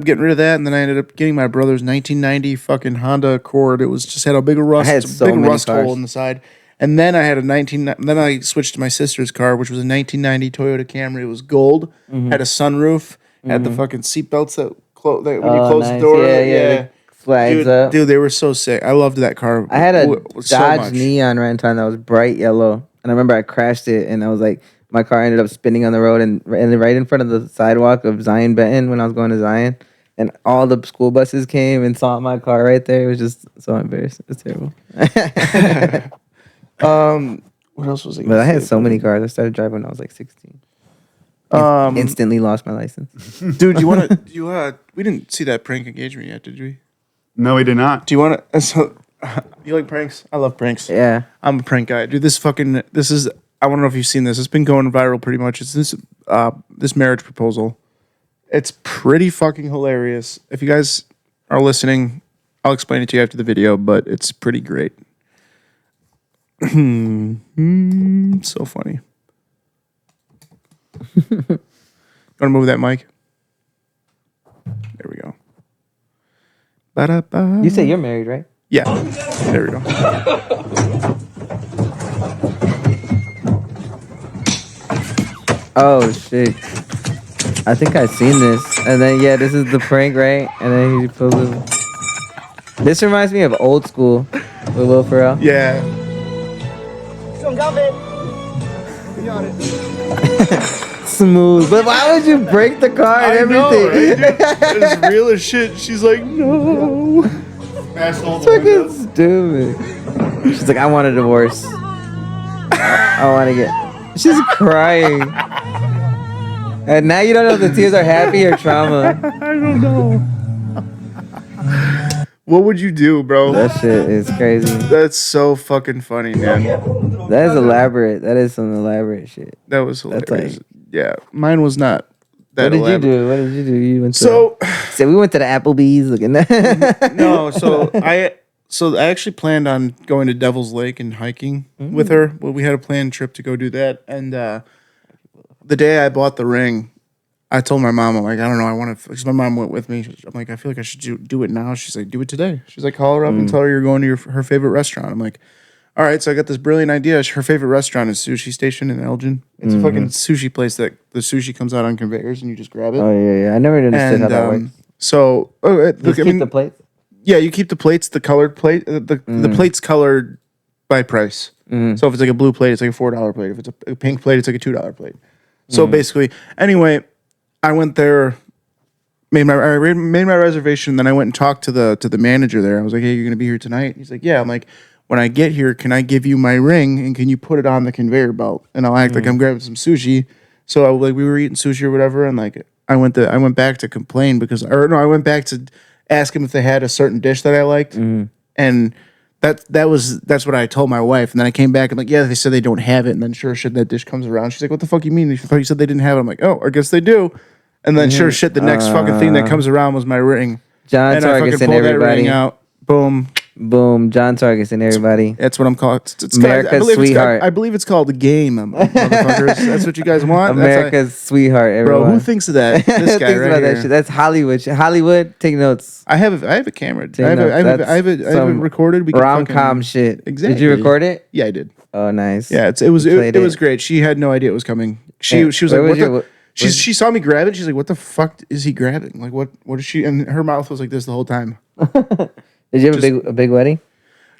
getting rid of that, and then I ended up getting my brother's 1990 fucking Honda Accord. It was just had a big rust, I had so many rust cars. hole in the side. And then I had then I switched to my sister's car, which was a 1990 Toyota Camry. It was gold, had a sunroof, had the fucking seatbelts that when you Oh, close the nice. door. Yeah. Flags up. Dude, they were so sick. I loved that car. I had a so Dodge much. Neon one time that was bright yellow, and I remember I crashed it, and I was like, my car ended up spinning on the road and right in front of the sidewalk of Zion Benton when I was going to Zion, and all the school buses came and saw my car right there. It was just so embarrassing. It was terrible. What else was I? But I had so many cars. I started driving when I was like 16. Instantly lost my license. Dude, you want to? We didn't see that prank engagement yet, did we? No, we did not. Do you want to? So, you like pranks? I love pranks. Yeah. I'm a prank guy, dude. This is. I don't know if you've seen this. It's been going viral pretty much. It's this marriage proposal. It's pretty fucking hilarious. If you guys are listening, I'll explain it to you after the video, but it's pretty great. So funny. You want to move that mic? There we go. Ba-da-ba. You say you're married, right? Yeah. There we go. Oh shit! I think I've seen this. And then this is the prank, right? And then he pulls it. This reminds me of Old School with Will Ferrell. Yeah. Smooth. But why would you break the car and everything? It's real as shit. She's like, no. Fucking stupid. She's like, I want a divorce. I want to get. She's crying. And now you don't know if the tears are happy or trauma. I don't know. What would you do, bro? That shit is crazy. That's so fucking funny, man. That is elaborate. That is some elaborate shit. That was hilarious. Like, yeah, mine was not that What did elaborate. you do? What did you do? You went to So we went to the Applebee's looking at no, so I actually planned on going to Devil's Lake and hiking with her. Well, we had a planned trip to go do that, and the day I bought the ring, I told my mom, I'm like, I don't know, I want to. Because my mom went with me. I'm like, I feel like I should do it now. She's like, do it today. She's like, call her up and tell her you're going to her favorite restaurant. I'm like, all right. So I got this brilliant idea. Her favorite restaurant is Sushi Station in Elgin. It's a fucking sushi place that the sushi comes out on conveyors and you just grab it. Oh yeah. I never understood how that works. So Just keep the plates. Yeah, you keep the plates, the colored plate. The plate's colored by price. So if it's like a blue plate, it's like a $4 plate. If it's a pink plate, it's like a $2 plate. So basically, anyway, I went there, made my reservation. Then I went and talked to the manager there. I was like, "Hey, you're gonna be here tonight?" He's like, "Yeah." I'm like, "When I get here, can I give you my ring and can you put it on the conveyor belt and I'll act like I'm grabbing some sushi?" So we were eating sushi or whatever, and like I went back to complain I went back to ask him if they had a certain dish that I liked, and that's what I told my wife. And then I came back and like, yeah, they said they don't have it. And then sure shit, that dish comes around. She's like, what the fuck you mean? I thought you said they didn't have it. I'm like, oh, I guess they do. And then sure shit, the next fucking thing that comes around was my ring. John And I fucking Targus and pulled that everybody. ring out. Boom. Boom. John Targus and everybody. That's what I'm calling. It's America's sweetheart. I believe it's called the game, motherfuckers. That's what you guys want. America's sweetheart. Everyone. Bro, who thinks of that? This guy thinks right about here. that shit. That's Hollywood. Hollywood, take notes. I have a camera. Take I have notes. it Some recorded. We can rom-com fucking- shit. Exactly. Did you record it? Yeah, I did. Oh, nice. Yeah, it was played it was great. She had no idea it was coming. She was Where like, was what your- the? She saw me grab it. She's like, what the fuck is he grabbing? Like, what is she? And her mouth was like this the whole time. Did you have a big wedding?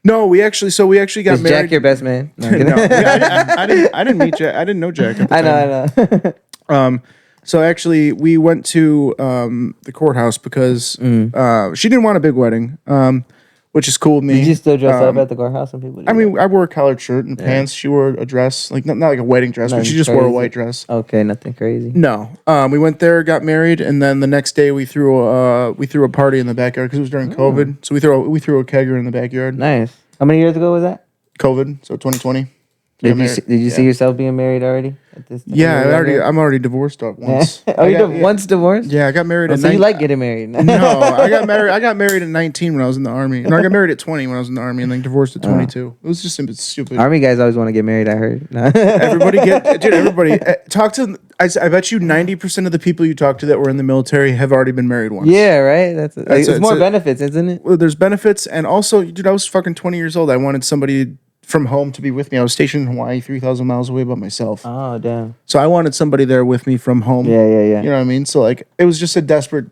No, we actually got Is married. Jack your best man? No, I'm No, kidding. I didn't meet Jack. I didn't know Jack. At the I time. know. So actually, we went to the courthouse because she didn't want a big wedding, which is cool with me. Did you still dress up at the courthouse when people? I mean, I wore a collared shirt and pants. She wore a dress, like not like a wedding dress, but Nothing she just wore a crazy. white dress. Okay, nothing crazy. No, we went there, got married, and then the next day we threw a party in the backyard because it was during COVID. So we threw a kegger in the backyard. Nice. How many years ago was that? COVID, so 2020. Did you see yourself being married already at this time? Yeah, I'm already divorced up once. Once divorced? Yeah, I got married. So you like getting married? No, I got married at 19 when I was in the army. No, I got married at 20 when I was in the army, and then divorced at 22. It was just stupid. Army guys always want to get married. I heard. Everybody talk to. I bet you 90% of the people you talk to that were in the military have already been married once. Yeah, right. It's more benefits, isn't it? Well, there's benefits, and also, dude, I was fucking 20 years old. I wanted somebody from home to be with me. I was stationed in Hawaii, 3,000 miles away by myself. Oh, damn. So I wanted somebody there with me from home. Yeah. You know what I mean? So like, it was just a desperate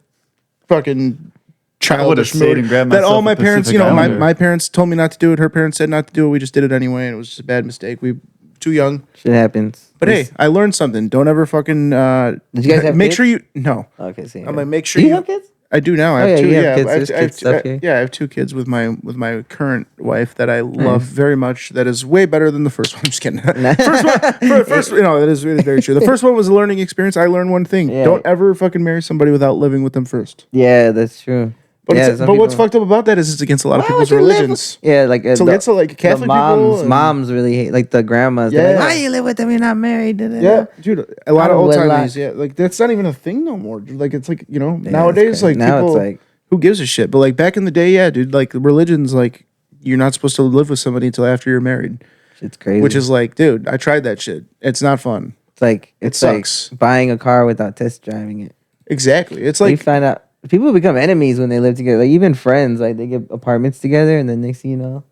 fucking childish stayed mood. and grabbed That all myself my a parents, Pacific Islander. my parents told me not to do it. Her parents said not to do it. We just did it anyway, and it was just a bad mistake. We too young. Shit happens. But hey, I learned something. Don't ever fucking. Did you guys have make kids? sure you no. Okay, see. I'm like make sure Do you have kids? I do now. I Oh, have yeah, two. you have Yeah, kids. I have, There's I have kids two, stuff here. yeah, I have two kids with my current wife that I love very much. That is way better than the first one. I'm just kidding. First, that is very true. The first one was a learning experience. I learned one thing: Yeah. don't ever fucking marry somebody without living with them first. Yeah, that's true. But yeah, some but what's people- fucked up about that is it's against a lot of Why people's would you live religions. with- Yeah, like So it's like Catholic the moms, people and- moms really hate like the grandmas. They're Yeah. like, why you live with them? You're not married. Da, da, da." Yeah, dude, a lot of Out of old wedlock. timers. Yeah, like that's not even a thing no more. Dude. Like it's like Yeah, nowadays, it's like crazy. Now it's people, like- who gives a shit? But like back in the day, yeah, dude, like religion's like you're not supposed to live with somebody until after you're married, Shit's crazy. which is like, dude, I tried that shit. It's not fun. it's like it's sucks. like buying a car without test driving it. Exactly. It's We like find out people become enemies when they live together. Like even friends, like they get apartments together, and then next thing you know,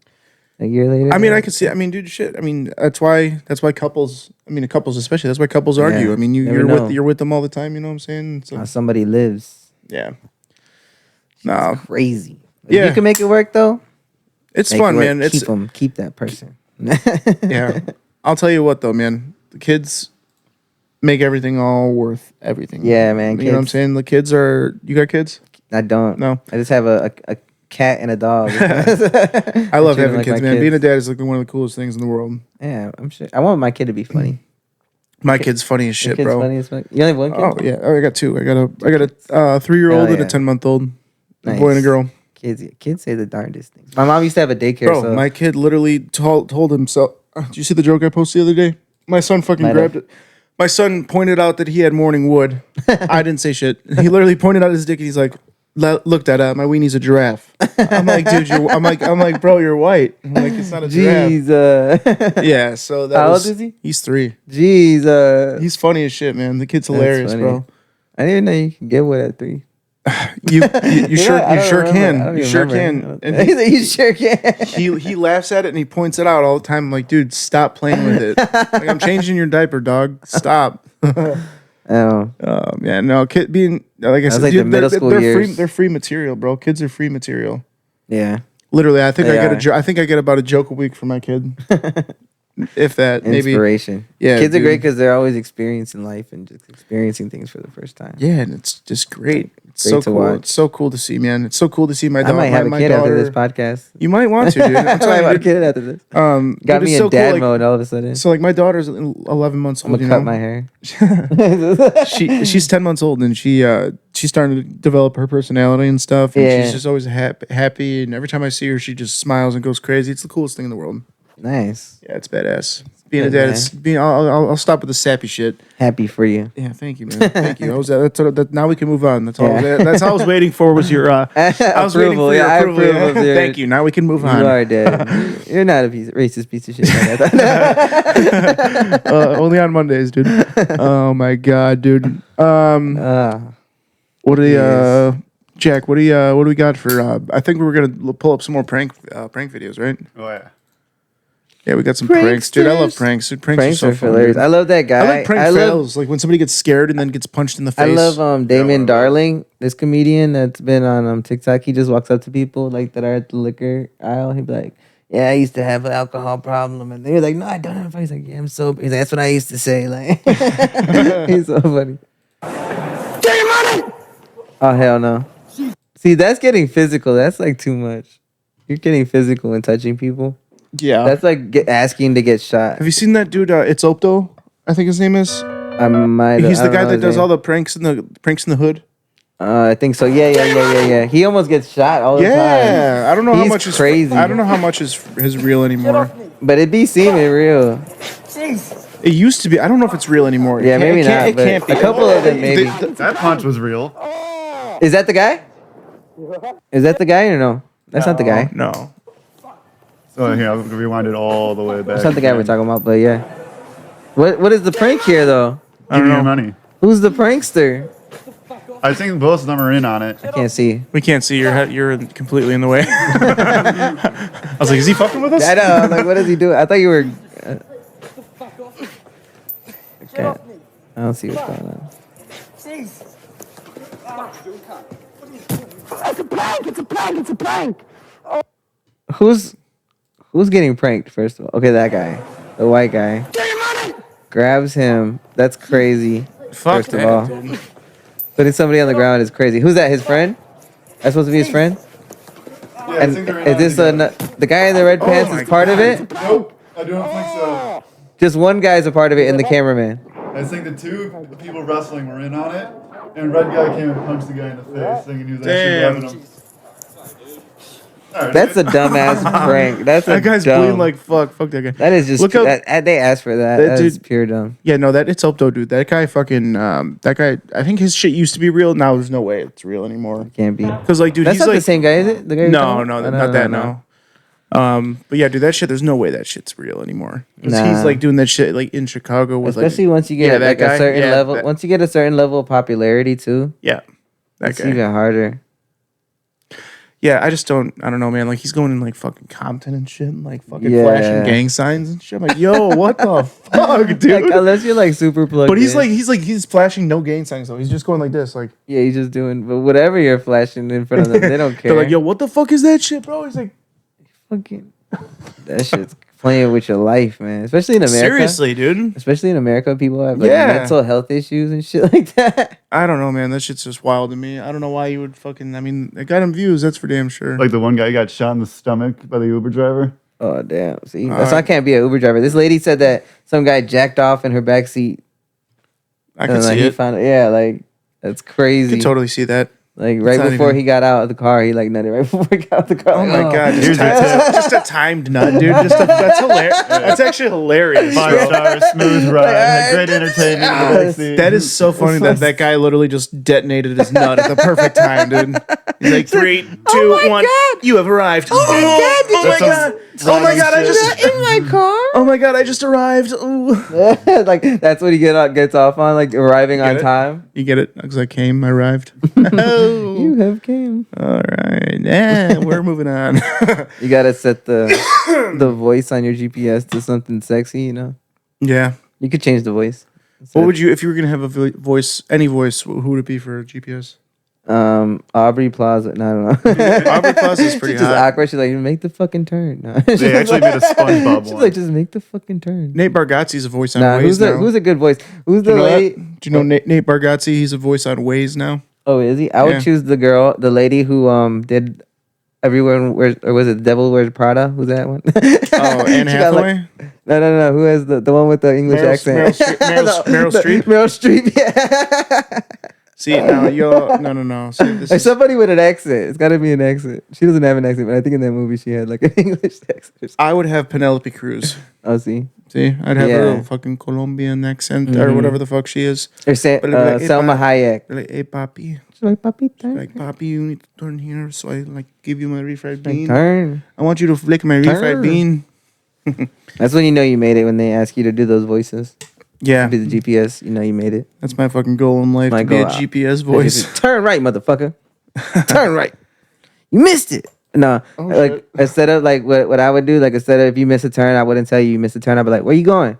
a year later. I mean, I could see. I mean, dude, shit. I mean, that's why couples. I mean, couples especially. That's why couples argue. Yeah, I mean, never you're know. you're with them all the time. You know what I'm saying? So, how somebody lives. yeah. No, Crazy. If Yeah. you can make it work though. it's make it fun, work. man. It's Keep that person. yeah. I'll tell you what though, man. The kids make everything all worth everything. Yeah, man, You know what I'm kids. saying? The kids are. You got kids? I don't. No. I just have a cat and a dog. I love Treat 'em having like kids, my man. Being a dad is like one of the coolest things in the world. Yeah, I'm sure. I want my kid to be funny. My kid's funny as Your shit, kid's bro. funny as fuck. You only have one kid? Oh yeah. Oh, I got two. I got a 3-year-old Hell and a yeah. 10-month-old. A boy and a Nice. girl. Kids say the darndest things. My mom used to have a daycare. Bro, so my kid literally told himself. Did you see the joke I posted the other day? My son fucking Might grabbed have. it. My son pointed out that he had morning wood. I didn't say shit. He literally pointed out his dick and he's like, "Look, Dad, my weenie's a giraffe." I'm like, dude, I'm like, bro, you're white. I'm like, it's not a giraffe. Jeez. Yeah. So that How was, old is he? He's 3. Jeez. He's funny as shit, man. The kid's That's hilarious, funny. bro. I didn't even know you can get wood at 3. You sure I don't remember. I can. don't You even sure remember. can. And You sure can. he laughs at it and he points it out all the time. I'm like, dude, stop playing with it. Like, I'm changing your diaper, dog. Stop. Oh. Yeah, no, kid being like I was said, like dude, the middle school they're years. free. They're free material, bro. Kids are free material. Yeah. Literally, I think They I get are. I think I get about a joke a week from my kid, if that. Maybe. Inspiration. Yeah, Kids are dude. great because they're always experiencing life and just experiencing things for the first time. Yeah, and it's just great. It's Great so to cool. watch. It's so cool to see, man. It's so cool to see my I daughter. might have a my kid daughter. after this podcast. You might want to, dude. I'm I might telling have you, a dude. kid after this. Got Got me in dad mode all of a sudden. So like my daughter's 11 months I'm old. gonna You cut know, my hair. she's 10 months old and she's starting to develop her personality and stuff. And Yeah. she's just always happy. And every time I see her, she just smiles and goes crazy. It's the coolest thing in the world. Nice. Yeah, it's badass. Being a Good, dad, man. it's being. I'll stop with the sappy shit. Happy for you. Yeah, thank you, man. Thank you. Now we can move on. That's all. Yeah. That's all I was waiting for. Was your I was waiting Approval, for your yeah, I approval. approve of yours. Thank you. Now we can move You on. are dead. You're not a racist piece of shit. Like I thought. Only on Mondays, dude. Oh my god, dude. What do you, Jack? What do we got for? I think we were gonna pull up some more prank videos, right? Oh yeah. Yeah, we got some pranks, dude. I love Pranksters. pranks. Dude, pranks Pranks are are so fun. hilarious. Dude. I love that guy. I like prank I love, fails, like when somebody gets scared and then gets punched in the face. I love Damon Darling, this comedian that's been on TikTok. He just walks up to people like that are at the liquor aisle. He'd be like, "Yeah, I used to have an alcohol problem," and they're like, "No, I don't have." He's like, "Yeah, I'm sober." He's like, "That's what I used to say." Like, he's so funny. Get your money! Oh hell no! See, that's getting physical. That's like too much. You're getting physical and touching people. Yeah, That's like asking to get shot. have you seen that dude? It's Opto, I think his name is. I might. He's I the don't guy know that his does name. all the pranks in the hood. I think so. Yeah. He almost gets shot all the time. Yeah, I don't know how He's much is crazy. I don't know how much is real anymore. But it be seeming real. It used to be. I don't know if it's real anymore. Yeah, maybe It can't, not. But It can't be. a couple of them maybe. That punch was real. Is that the guy? Is that the guy or no? That's not the guy. No. So here, I'll rewind it all the way back. That's not the guy we're talking about. But yeah. What is the prank here though? Give me your money. Who's the prankster? I think both of them are in on it. I can't see. We can't see your head. You're completely in the way. I was like, is he fucking with us? I know. I'm like, what does he do? I thought you were. Okay. I don't see what's going on. Who's getting pranked? First of all, okay, that guy, the white guy, grabs him. That's crazy. Fuck First of all, that, dude. putting somebody on the ground is crazy. Who's that? His friend? That's supposed to be his friend. Yeah, I And think they're in is on this together. the guy in the red pants my is part of it? Nope, I don't think so. Just one guy's a part of it, and the cameraman. I think the two people wrestling were in on it, and red guy came and punched the guy in the face, thinking he was actually Damn. grabbing him. All right, That's a dumbass prank. That's a That guy's dumb. bleeding like fuck. Fuck that guy. That is just Look up. they asked for that. That That's dude- pure dumb. Yeah, no, that it's up though, dude. That guy fucking that guy. I think his shit used to be real. Now there's no way it's real anymore. Can't be. Cause like, dude, That's he's not like the same guy, is it? The guy you're no, talking no, about? not that. No. But yeah, dude, that shit. There's no way that shit's real anymore. 'Cause Nah. he's like doing that shit like in Chicago with Especially like once you get yeah, that like guy, a certain yeah, level. that- Once you get a certain level of popularity too, yeah, that it's guy. even harder. Yeah, I don't know, man. Like he's going in like fucking Compton and shit, and like fucking Yeah. flashing gang signs and shit. I'm like, yo, what the fuck, dude? Like, unless you're like super plugged But he's in. like he's flashing no gang signs though. He's just going like this, like Yeah, he's just doing, but whatever you're flashing in front of them, they don't care. they're like, yo, what the fuck is that shit, bro? He's like, Fucking, that shit's playing with your life, man. Especially in America. seriously, dude. Especially in America, people have like Yeah. mental health issues and shit like that. I don't know, man. That shit's just wild to me. I don't know why you would fucking. I mean, it got him views. That's for damn sure. Like the one guy got shot in the stomach by the Uber driver. Oh damn! See, that's why I can't be an Uber driver. This lady said that some guy jacked off in her back seat. I can and, like, see he it. found yeah, like that's I crazy. can totally see that. Like right not before even- he got out of the car, he like nutted right before he got out of the car. Oh Like, my god! Here's Just, your tip. just a timed nut, dude. That's hilarious. That's actually hilarious. 5 bro. stars, smooth ride, had great entertainment. in the backseat. That is so funny that guy literally just detonated his nut at the perfect time, dude. He's like 3, 2, 1. You have arrived. Oh my god! Oh my god! Oh my god! I just in my car. Oh my god! I just arrived. Ooh. Like that's what he gets off on, like arriving on it? time. You get it? Because I came. I arrived. Oh. You have came. All right. Yeah, we're moving on. You gotta set the voice on your GPS to something sexy. You know, Yeah. you could change the voice. What would you, if you were gonna have a voice, any voice, who would it be for a GPS? Aubrey Plaza. No, I don't know. Aubrey Plaza is pretty She's just hot. awkward. She's like, make the fucking turn. No. They actually made a SpongeBob She's one. like, just make the fucking turn. Nate Bargatze's a voice on Nah, Waze now. who's a good voice? Who's Do the you know lady? that? Do you know Nate Bargatze? He's a voice on Waze now. Oh, is he? I would Yeah. choose the girl, the lady who did Everyone Wears, or was it The Devil Wears Prada? Who's that one? Oh, Anne She got, like- Hathaway? no. Who has the one with the English Meryl- accent? Meryl Streep? Meryl Streep. Yeah. See, now you're... No. See, this Like is, somebody with an accent. It's got to be an accent. She doesn't have an accent, but I think in that movie she had like an English accent. I would have Penelope Cruz. Oh, see. See? I'd have Yeah. her little fucking Colombian accent or whatever the fuck she is. Or But it'd be like, hey, Selma pa- Hayek. They're like, hey, papi. She's like, papita. Like, papi, you need to turn here so I, like, give you my refried Like, bean. turn. I want you to flick my refried Turn. bean. That's when you know you made it, when they ask you to do those voices. Yeah. Be the GPS, you know you made it. That's my fucking goal in life, My to be a goal. GPS voice. Turn right, motherfucker. Turn right. You missed it. No, like shit. instead of like what I would do, like instead of if you miss a turn, I wouldn't tell you missed a turn. I'd be like, where you going?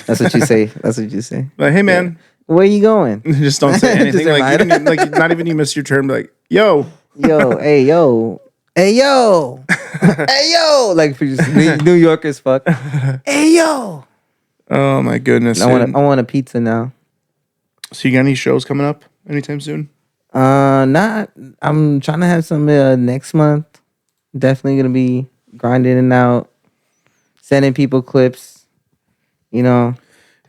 That's what you say. That's what you say. Like, hey, man. Where you going? Just don't say anything. Just like, you remind- didn't, like, not even you missed your turn. Be like, yo. Yo, hey, yo. Hey, yo. Hey, yo. Like for just New Yorkers, fuck. Hey, yo. Oh, my goodness. I dude. want a pizza now. So you got any shows coming up anytime soon? Not. I'm trying to have some next month. Definitely gonna be grinding it out, sending people clips. You know,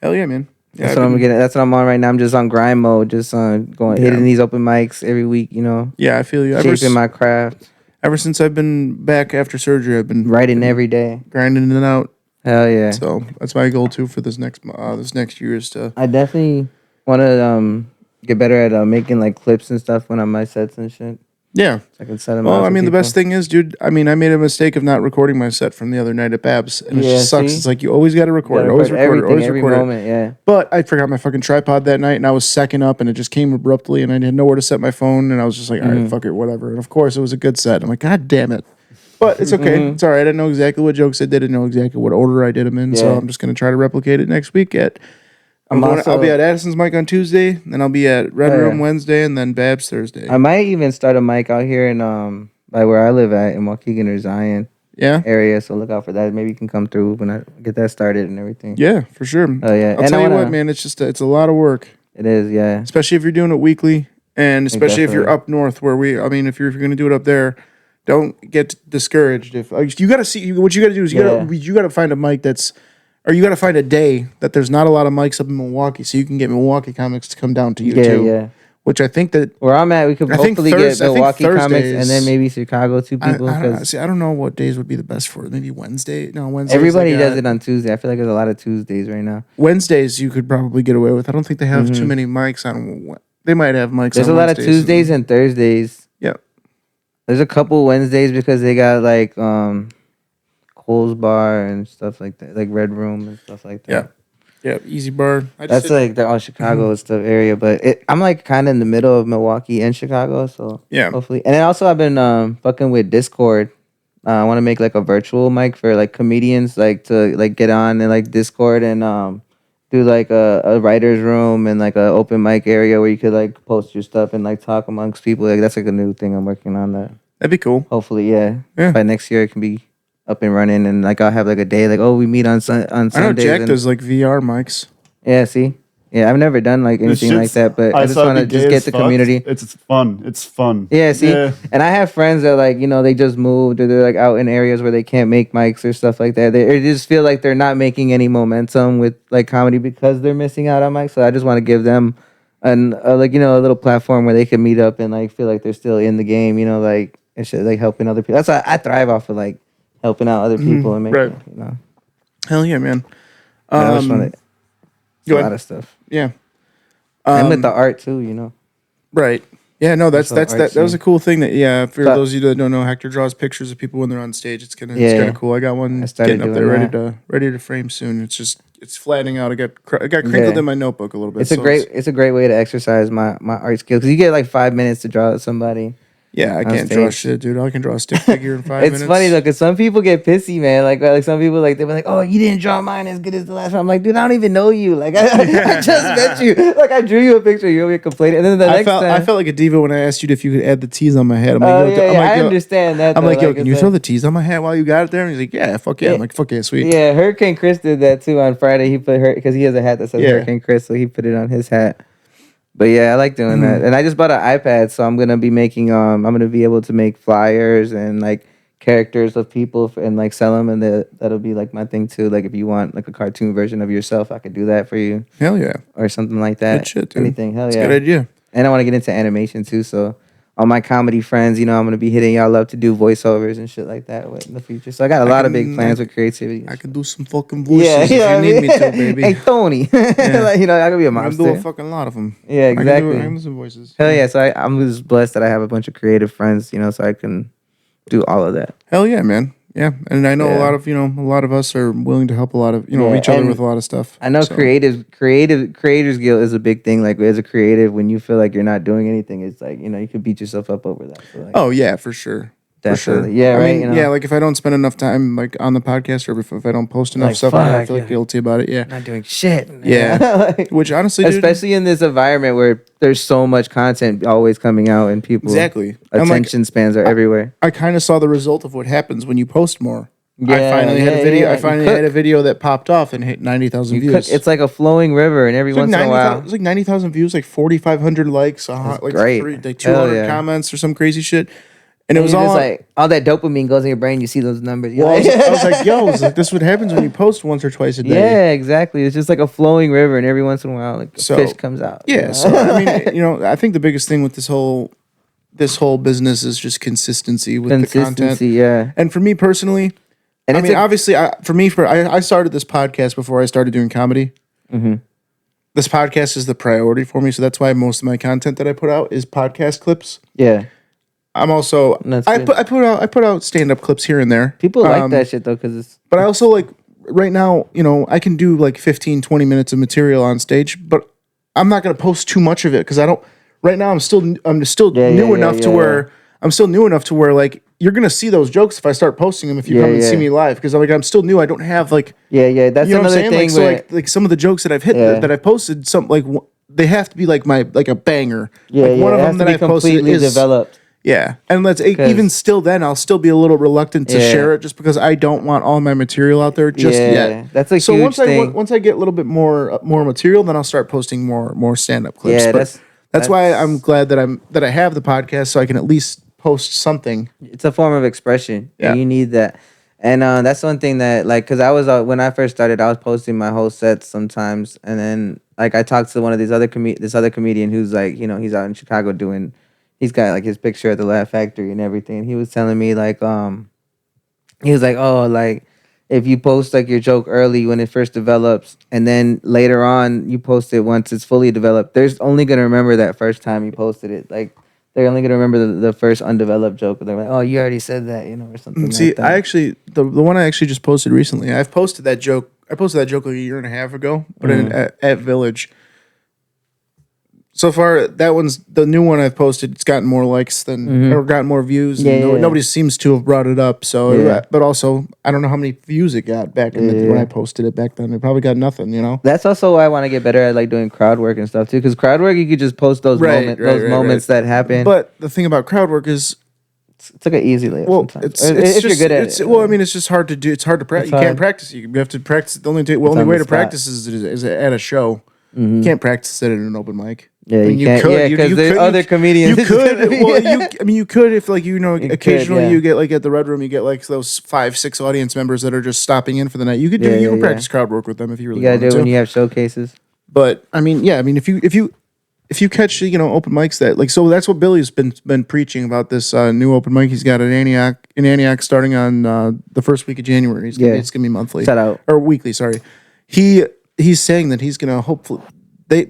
Hell yeah, man. Yeah, that's what I'm getting. That's what I'm on right now. I'm just on grind mode, just going hitting these open mics every week. You know, Yeah, I feel you. shaping my craft, Ever since I've been back after surgery, I've been writing every day. grinding it out. Hell yeah! So that's my goal too for this next year is to. I definitely want to get better at making like clips and stuff when I'm my sets and shit. Yeah. So I can set them. Well, I mean, the best thing is, dude. I mean, I made a mistake of not recording my set from the other night at Babs, and it Yeah, just sucks. see? It's like you always got to record it, always record it, everything, always every record it. moment. Yeah. But I forgot my fucking tripod that night, and I was second up, and it just came abruptly, and I had nowhere to set my phone, and I was just like, all right, fuck it, whatever. And of course, it was a good set. I'm like, God damn it. But it's okay. It's all right. I know exactly what jokes I did. I know exactly what order I did them in. So Yeah. I'm just going to try to replicate it next week at I'll be at Addison's mic on Tuesday, then I'll be at Red Room Wednesday, and then Babs Thursday. I might even start a mic out here in by where I live at in Waukegan or Zion area. So look out for that. Maybe you can come through when I get that started and everything. Yeah, for sure. Oh yeah. I'll tell you what, man. It's a lot of work. It is, yeah. Especially if you're doing it weekly, and especially if you're up north, where if you're going to do it up there, don't get discouraged. If you got to see what you got to do is you got to find a mic you got to find a day that there's not a lot of mics up in Milwaukee, so you can get Milwaukee comics to come down to you too. Yeah. Which I think that where I'm at, we could hopefully get Milwaukee comics and then maybe Chicago too. People, I don't know what days would be the best for it. Maybe Wednesday. No, Wednesday. Everybody does it on Tuesday. I feel like there's a lot of Tuesdays right now. Wednesdays you could probably get away with. I don't think they have too many mics on. They might have mics. There's on a lot of Tuesdays and Thursdays. Yeah. There's a couple Wednesdays because they got like Cole's Bar and stuff like that, like Red Room and stuff like that. Yeah. Yeah, Easy Bar. That's like the Chicago stuff area, but I'm like kind of in the middle of Milwaukee and Chicago, so yeah, hopefully. And then also I've been fucking with Discord. I want to make like a virtual mic for like comedians, like to like get on and like Discord and do like a writer's room and like a open mic area where you could like post your stuff and like talk amongst people. Like that's like a new thing I'm working on. That'd be cool. Hopefully, yeah. By next year it can be up and running, and like I'll have like a day like we meet on Sundays. I know Jack does like VR mics. Yeah, see, I've never done like anything like that, but I just want to just get the community. It's fun. It's fun. Yeah, see, and I have friends that like they just moved or they're like out in areas where they can't make mics or stuff like that. They just feel like they're not making any momentum with like comedy because they're missing out on mics. So I just want to give them a little platform where they can meet up and like feel like they're still in the game. Like and shit, like helping other people. That's why I thrive off of like helping out other people and making Hell yeah, man. I just want a lot of stuff. Yeah. And with the art too, Right. Yeah, no, that was a cool thing for those of you that don't know, Hector draws pictures of people when they're on stage. It's kind of cool. I got one getting up there ready to frame soon. It's flattening out. I got crinkled in my notebook a little bit. It's a great way to exercise my art skills because you get like 5 minutes to draw somebody. Yeah, I can't draw shit, dude. I can draw a stick figure in 5 minutes. It's funny though, because some people get pissy, man. Like some people, like they're like, "Oh, you didn't draw mine as good as the last one." I'm like, dude, I don't even know you. Like, I just met you. Like, I drew you a picture. You'll be complaining. And then the next time, I felt like a diva when I asked you if you could add the T's on my head. I'm like, I understand that. I'm like, yo, can you throw the T's on my hat while you got it there? And he's like, yeah, fuck yeah. I'm like, fuck yeah, sweet. Yeah, Hurricane Chris did that too on Friday. He put because he has a hat that says Hurricane Chris, so he put it on his hat. But yeah, I like doing that. And I just bought an iPad, so I'm gonna be making I'm gonna be able to make flyers and like characters of people and like sell them, and that'll be like my thing too. Like if you want like a cartoon version of yourself, I could do that for you. Hell yeah. Or something like that. Good shit, dude. Anything. Hell yeah. That's a good idea. And I want to get into animation too, so all my comedy friends, I'm gonna be hitting y'all up to do voiceovers and shit like that in the future. So I got a lot of big plans with creativity. I can do some fucking voices if you need me to, baby. Hey Tony, like, I could be a monster. I can do a fucking lot of them. Yeah, exactly. I can do some voices. Hell yeah! So I'm just blessed that I have a bunch of creative friends, so I can do all of that. Hell yeah, man. Yeah, and I know a lot of us are willing to help a lot of each other with a lot of stuff. I know creators guild is a big thing. Like as a creative, when you feel like you're not doing anything, it's like you can beat yourself up over that. So, like, oh yeah, for sure. Definitely. Yeah, right. I mean, yeah, like if I don't spend enough time like on the podcast or if I don't post enough stuff, I feel like guilty about it. Yeah, not doing shit. Yeah, which honestly, especially in this environment where there's so much content always coming out and people attention spans are everywhere. I kind of saw the result of what happens when you post more. Yeah, I finally had a video. I finally had a video that popped off and hit 90,000 views. It's like a flowing river, and every once in a while, it's like 90,000 views, like 4,500 likes, like great. Like 200 comments or some crazy shit. And it was all just like all that dopamine goes in your brain. You see those numbers. Well, I was like, yo, this is what happens when you post once or twice a day. Yeah, exactly. It's just like a flowing river, and every once in a while, like a fish comes out. Yeah. So I mean, I think the biggest thing with this whole business is just consistency with the content. Yeah. And for me personally, and obviously, I started this podcast before I started doing comedy. Mm-hmm. This podcast is the priority for me, so that's why most of my content that I put out is podcast clips. Yeah. I'm also I put out stand-up clips here and there. People like that shit though, because it's. But I also like right now, I can do like 15, 20 minutes of material on stage, but I'm not gonna post too much of it because I don't. Right now, I'm still new enough to where I'm still new enough to where like you're gonna see those jokes if I start posting them if you come and see me live because I'm still new. I don't have like That's you know what I'm another saying? thing. So like some of the jokes that I've hit that I've posted, some like they have to be like a banger. Like one of them that I posted is developed. Yeah, and even still, then I'll still be a little reluctant to share it just because I don't want all my material out there just yet. That's a so huge thing. Once I get a little bit more material, then I'll start posting more stand up clips. Yeah, but that's why I'm glad that I have the podcast so I can at least post something. It's a form of expression. Yeah, and you need that. And that's one thing that like because I was when I first started, I was posting my whole sets sometimes, and then like I talked to one of these this other comedian who's like he's out in Chicago doing. He's got like his picture at the Laugh Factory and everything. He was telling me like he was like, oh, like if you post like your joke early when it first develops and then later on you post it once it's fully developed, there's only gonna remember that first time you posted it. Like they're only gonna remember the first undeveloped joke. They're like, oh, you already said that, or something. See, like that. I actually the one I actually just posted recently. I've posted that joke. I posted that joke like a year and a half ago, but at Village. So far, that one's the new one I've posted. It's gotten more likes than or gotten more views. Nobody seems to have brought it up. So, but also, I don't know how many views it got back when I posted it back then. It probably got nothing. That's also why I want to get better at like doing crowd work and stuff too. Because crowd work, you could just post those moments that happen. But the thing about crowd work is, it's like an easy layup. Well, sometimes. If you're good at it. Well, I mean, it's just hard to do. It's hard to practice. You can't practice. You have to practice. The only way to practice is at a show. You can't practice it at an open mic. Yeah, I mean, you can't. Yeah, because there's other comedians. You could. You could if like occasionally you get like at the Red Room, you get like those 5-6 audience members that are just stopping in for the night. You could do. You can practice crowd work with them if you really. You gotta wanted do it to. when you have showcases. But I mean, if you catch open mics that like that's what Billy's been preaching about this new open mic he's got at Antioch starting on the first week of January. It's gonna be monthly. Shout out. Or weekly. Sorry, he's saying that he's gonna hopefully.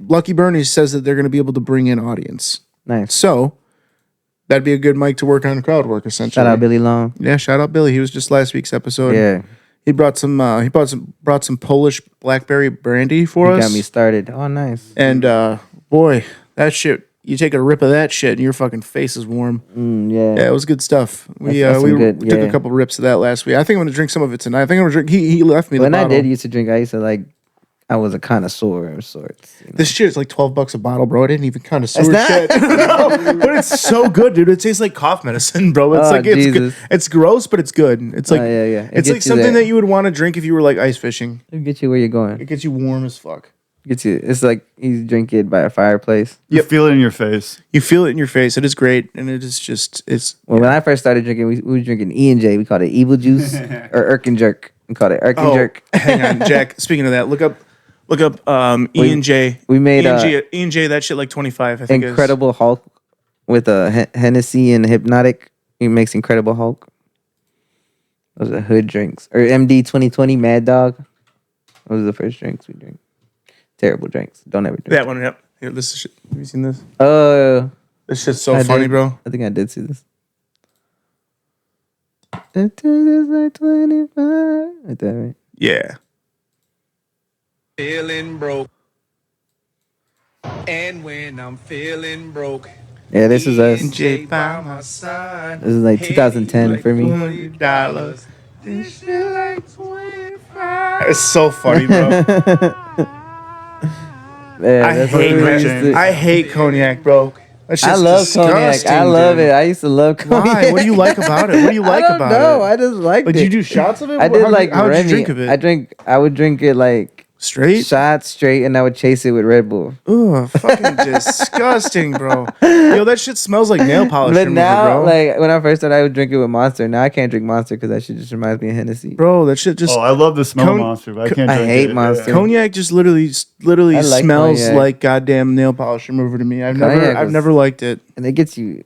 Lucky Bernie says that they're going to be able to bring in audience. Nice. So that'd be a good mic to work on crowd work. Essentially. Shout out Billy Long. Yeah, shout out Billy. He was just last week's episode. Yeah. He brought some. Brought some Polish blackberry brandy for us. Got me started. Oh, nice. And boy, that shit. You take a rip of that shit, and your fucking face is warm. Yeah, it was good stuff. We took a couple rips of that last week. I think I'm gonna drink some of it tonight. I think I'm gonna drink. He left me. When I did used to drink, I used to like. I was a connoisseur of sorts. This shit is like $12 a bottle, bro. I didn't even connoisseur shit. No, but it's so good, dude. It tastes like cough medicine, bro. It's it's gross, but it's good. It's like it's like something that you would want to drink if you were like ice fishing. It'll get you where you're going. It gets you warm as fuck. It's like you drink it by a fireplace. You feel it in your face. You feel it in your face. It is great, and it is just when I first started drinking, we were drinking E&J. We called it Evil Juice or Irk Jerk. We called it Irk Jerk. Hang on, Jack. Speaking of that, look up E&J. We made E&J that shit like 25. I think Incredible Hulk with a Hennessy and Hypnotic. He makes Incredible Hulk. Those are hood drinks. Or MD 2020 Mad Dog. Those are the first drinks we drink. Terrible drinks. Don't ever drink that one. Yep. Here, this shit. Have you seen this? This shit's so funny, bro. I think I did see this. It is like 25. Like that, right? Yeah. Feeling broke. And when I'm feeling broke. Yeah, this is us. E&J by my side. This is like 2010 for me. $20. This shit like 25. It's so funny, bro. Man, I hate cognac, bro. I love cognac. I love it. I used to love cognac. Why? What do you like about it? What do you like about it? No, I just liked it. Did you do shots of it? I did like how Remy. Did you drink of it? I would drink it like straight, shots straight, and I would chase it with Red Bull. Ugh, fucking disgusting, bro. Yo, that shit smells like nail polish. But now, bro. like when I first started, I would drink it with Monster. Now I can't drink Monster because that shit just reminds me of Hennessy. Bro, that shit just. Oh, I love the smell of Monster, but I can't. I hate Monster. Cognac just literally smells like goddamn nail polish remover to me. I've never liked it, and it gets you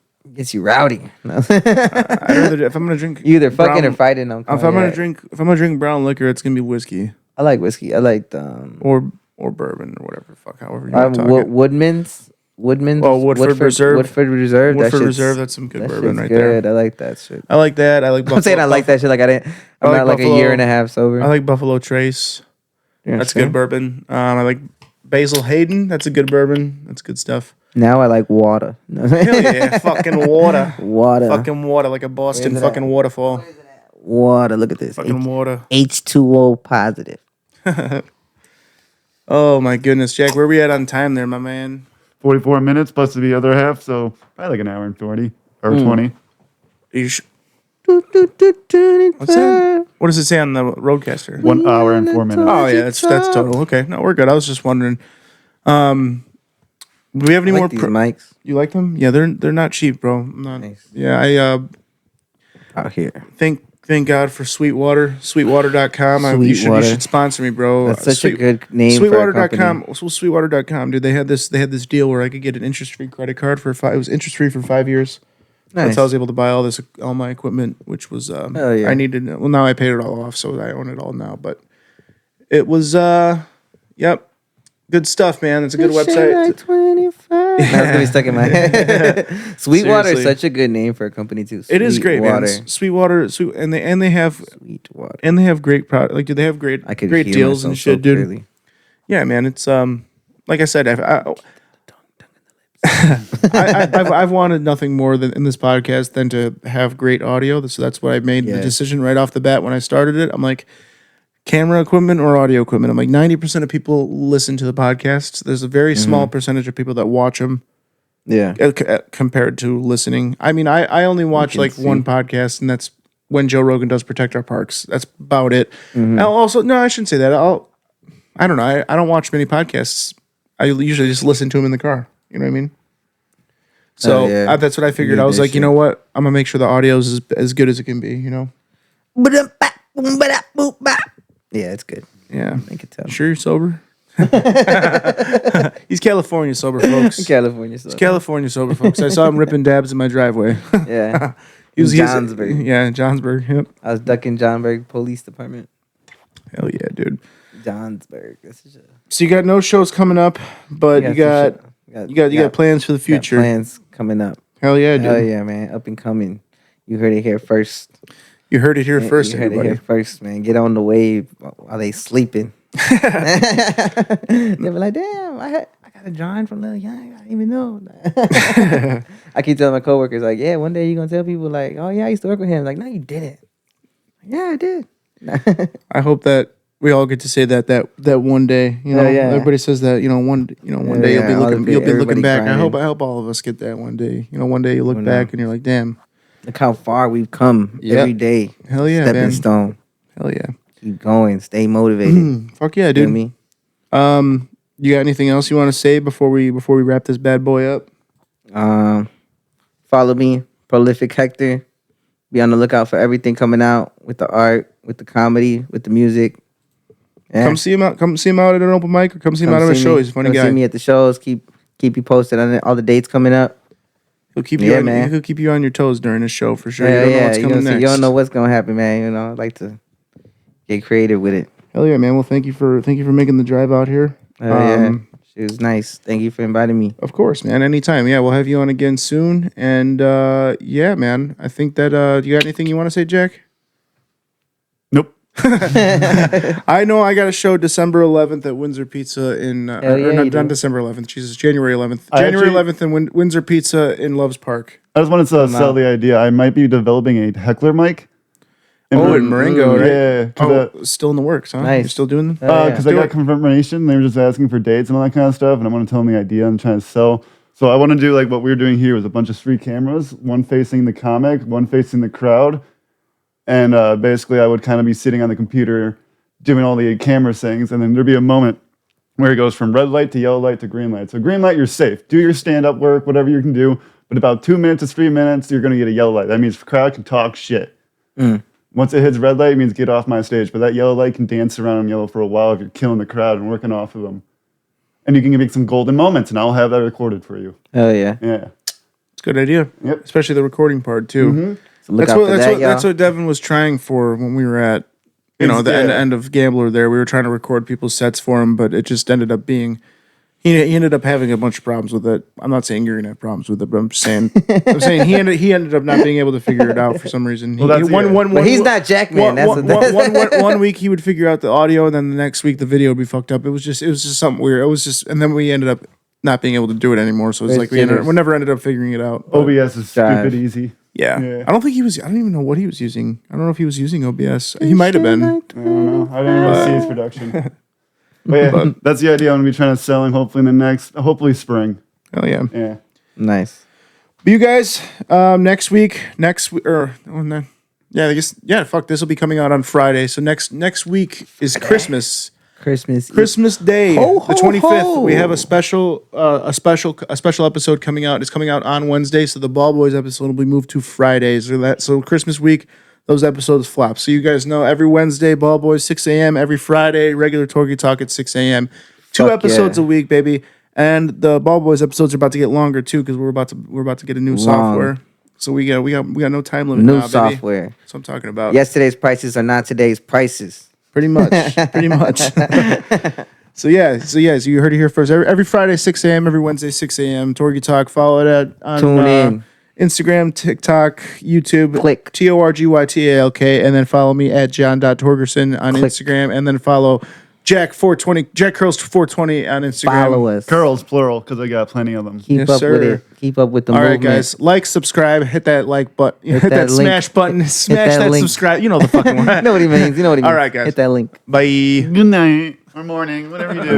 rowdy. If I'm gonna drink, you either fucking or fighting on cognac. If I'm gonna drink brown liquor, it's gonna be whiskey. I like whiskey. I like or bourbon or whatever. Fuck, however you want to talk. Woodman's. Oh, Woodford Reserve. Woodford Reserve. Woodford Reserve. That's some good bourbon right good. there. I like that shit. I like that. I like. I'm saying I like that shit. Like I'm not like a year and a half sober. I like Buffalo Trace. That's good bourbon. I like Basil Hayden. That's a good bourbon. That's good stuff. Now I like water. Hell yeah, fucking water. Water. Fucking water, like a Boston Where's it fucking at? waterfall. Water. Look at this. Fucking water. H2O positive. Oh my goodness, Jack, where we at on time there, my man? 44 minutes plus the other half, so probably like an hour and 40 or Hmm. 20. What's that? What does it say on the roadcaster? 1 hour and 4 minutes. Oh yeah, that's total. Okay, no, we're good. I was just wondering. Do we have any I more like these mics You like them? Yeah, they're not cheap, bro. I'm not, Nice. Yeah, I out here. thank God for Sweetwater. Sweetwater.com. You Sweetwater. should sponsor me, bro. That's such a good name for a company. Sweetwater.com. Sweetwater.com, dude. They had this deal where I could get an interest-free credit card for it was interest-free for 5 years. Nice. That's how I was able to buy all my equipment, which was Hell yeah. I needed. Well, now I paid it all off, so I own it all now. But it was yep, good stuff, man. It's a good website. Like 25. That's gonna be stuck in my head. Sweetwater is Seriously. such a good name for a company too. It is great, man. Sweetwater. Sweetwater, and they have Sweetwater. and they have great product. Like, do they have great I could great hear deals and myself so shit, dude? clearly. Yeah, man. It's like I said, I've wanted nothing more than in this podcast than to have great audio. So that's why I made the Yeah. decision right off the bat when I started it. I'm like, camera equipment or audio equipment. I'm like, 90% of people listen to the podcasts. There's a very small percentage of people that watch them Yeah. compared to listening. I mean, I only watch can like see. one podcast, and that's when Joe Rogan does Protect Our Parks. That's about it. I'll also, no, I shouldn't say that. I don't know. I don't watch many podcasts. I usually just listen to them in the car. You know what I mean? So Oh, yeah. that's what I figured. need I was that like, you shit. know what? I'm gonna make sure the audio is as good as it can be. You know? Yeah, it's good. Yeah. I can tell. Sure you're sober? He's California sober, folks. California stuff. California sober, folks. I saw him ripping dabs in my driveway. Yeah. He was Johnsburg. Yeah, Johnsburg. Yep. I was ducking Johnburg Police Department. Hell yeah, dude. Johnsburg. This is So you got no shows coming up, but you got plans for the future. Plans coming up. Hell yeah, dude. Hell yeah, man. Up and coming. You heard it here first. You heard it here first, You heard it everybody. here first, man. Get on the wave while they sleeping. They be like, damn, I got a drawing from Lil Young. I didn't even know. I keep telling my coworkers, like, yeah, one day you're going to tell people, like, oh, yeah, I used to work with him. Like, no, you didn't. Yeah, I did. I hope that we all get to say that one day. You know, Oh, yeah. everybody says that. One day Yeah, you'll all the be looking everybody back. I crying. hope all of us get that one day. One day you look back and you're like, damn, Look how far we've come Yep. every day. hell yeah, Stepping man. stone. Hell yeah. Keep going. Stay motivated. Fuck yeah, You dude. me? You got anything else you want to say before we wrap this bad boy up? Follow me, Prolific Hector. Be on the lookout for everything coming out with the art, with the comedy, with the music. Yeah. Come see him out. Come see him out at an open mic, or come see him out at a see show. me. He's a funny Come guy. see me at the shows. Keep you posted on all the dates coming up. He'll keep you Yeah, on, man. he'll keep you on your toes during his show for sure. Yeah, you don't know what's you coming don't see- next. You don't know what's gonna happen, man. You know, I like to get creative with it. Hell yeah, man. Well, thank you for making the drive out here. Yeah, it was nice. Thank you for inviting me. Of course, man. Anytime. Yeah, we'll have you on again soon. And yeah, man. I think that do you got anything you want to say, Jack? Nope. I know I got a show December 11th at Windsor Pizza in Hell yeah, or not, you do. not December 11th. Jesus, January 11th. I January actually- 11th in Windsor Pizza in Loves Park. I just wanted to sell out. the idea. I might be developing a heckler mic. Oh, in Marengo, right? Yeah. Oh, still in the works, huh? Nice. You're still doing them? Because Do I got it. confirmation. They were just asking for dates and all that kind of stuff, and I want to tell them the idea and trying to sell. So I want to do like what we were doing here with a bunch of street cameras, one facing the comic, one facing the crowd, and basically I would kind of be sitting on the computer doing all the camera things, and then there'd be a moment where it goes from red light to yellow light to green light. So green light, you're safe. Do your stand-up work, whatever you can do. But about 2 minutes to 3 minutes, you're going to get a yellow light. That means the crowd can talk shit. Once it hits red light, it means get off my stage. But that yellow light can dance around in yellow for a while if you're killing the crowd and working off of them. And you can make some golden moments, and I'll have that recorded for you. Hell yeah. Yeah. It's a good idea. Yep. Especially the recording part too. So look out for that, y'all. That's what Devin was trying for when we were at the end of Gambler there. We were trying to record people's sets for him, but it just ended up being he ended up having a bunch of problems with it. I'm not saying you're gonna have problems with it, but I'm just saying he ended up not being able to figure it out for some reason. Well, that's- But he's not Jackman. One week he would figure out the audio, and then the next week the video would be fucked up. It was just something weird. It was just, and then we ended up not being able to do it anymore. So it's There's like jitters. we never ended up figuring it out. but- OBS is Drive. stupid easy. yeah. Yeah. I don't think he was. I don't even know what he was using. I don't know if he was using OBS. He might have been. I don't know. I didn't even see his production. But yeah, that's the idea I'm gonna be trying to sell him hopefully in the next, hopefully spring. Oh yeah. Yeah. Nice. But you guys, next week, or oh, no, yeah, I guess Fuck, this will be coming out on Friday. So next week is Christmas. Christmas Day, Ho, the ho, 25th. ho. We have a special episode coming out. It's coming out on Wednesday, so the Ball Boys episode will be moved to Fridays. So Christmas week, those episodes flop. So you guys know every Wednesday, Ball Boys 6 a.m. Every Friday, regular Torgy Talk at 6 a.m. Two Fuck episodes yeah. a week, baby. And the Ball Boys episodes are about to get longer too because we're about to get a new software. So we got no time limit New now, baby. software. That's what I'm talking about. Yesterday's prices are not today's prices. Pretty much. So you heard it here first. Every Friday 6 a.m. Every Wednesday 6 a.m. Torgy Talk. Follow it on Tune in. Instagram, TikTok, YouTube. Click. TorgyTalk, and then follow me at john.torgerson on Click. Instagram, and then follow Jack Curls 420 on Instagram. Follow us. Curls plural because I got plenty of them. Keep Yes, up with sir. it. Keep up with the All right, movement. guys. Like, subscribe, hit that like button, hit that that link. smash button, smash that that link. subscribe. You know the fucking one. You know what he means. You know what he means. All right, guys. Hit that link. Bye. Good night or morning, whatever you do.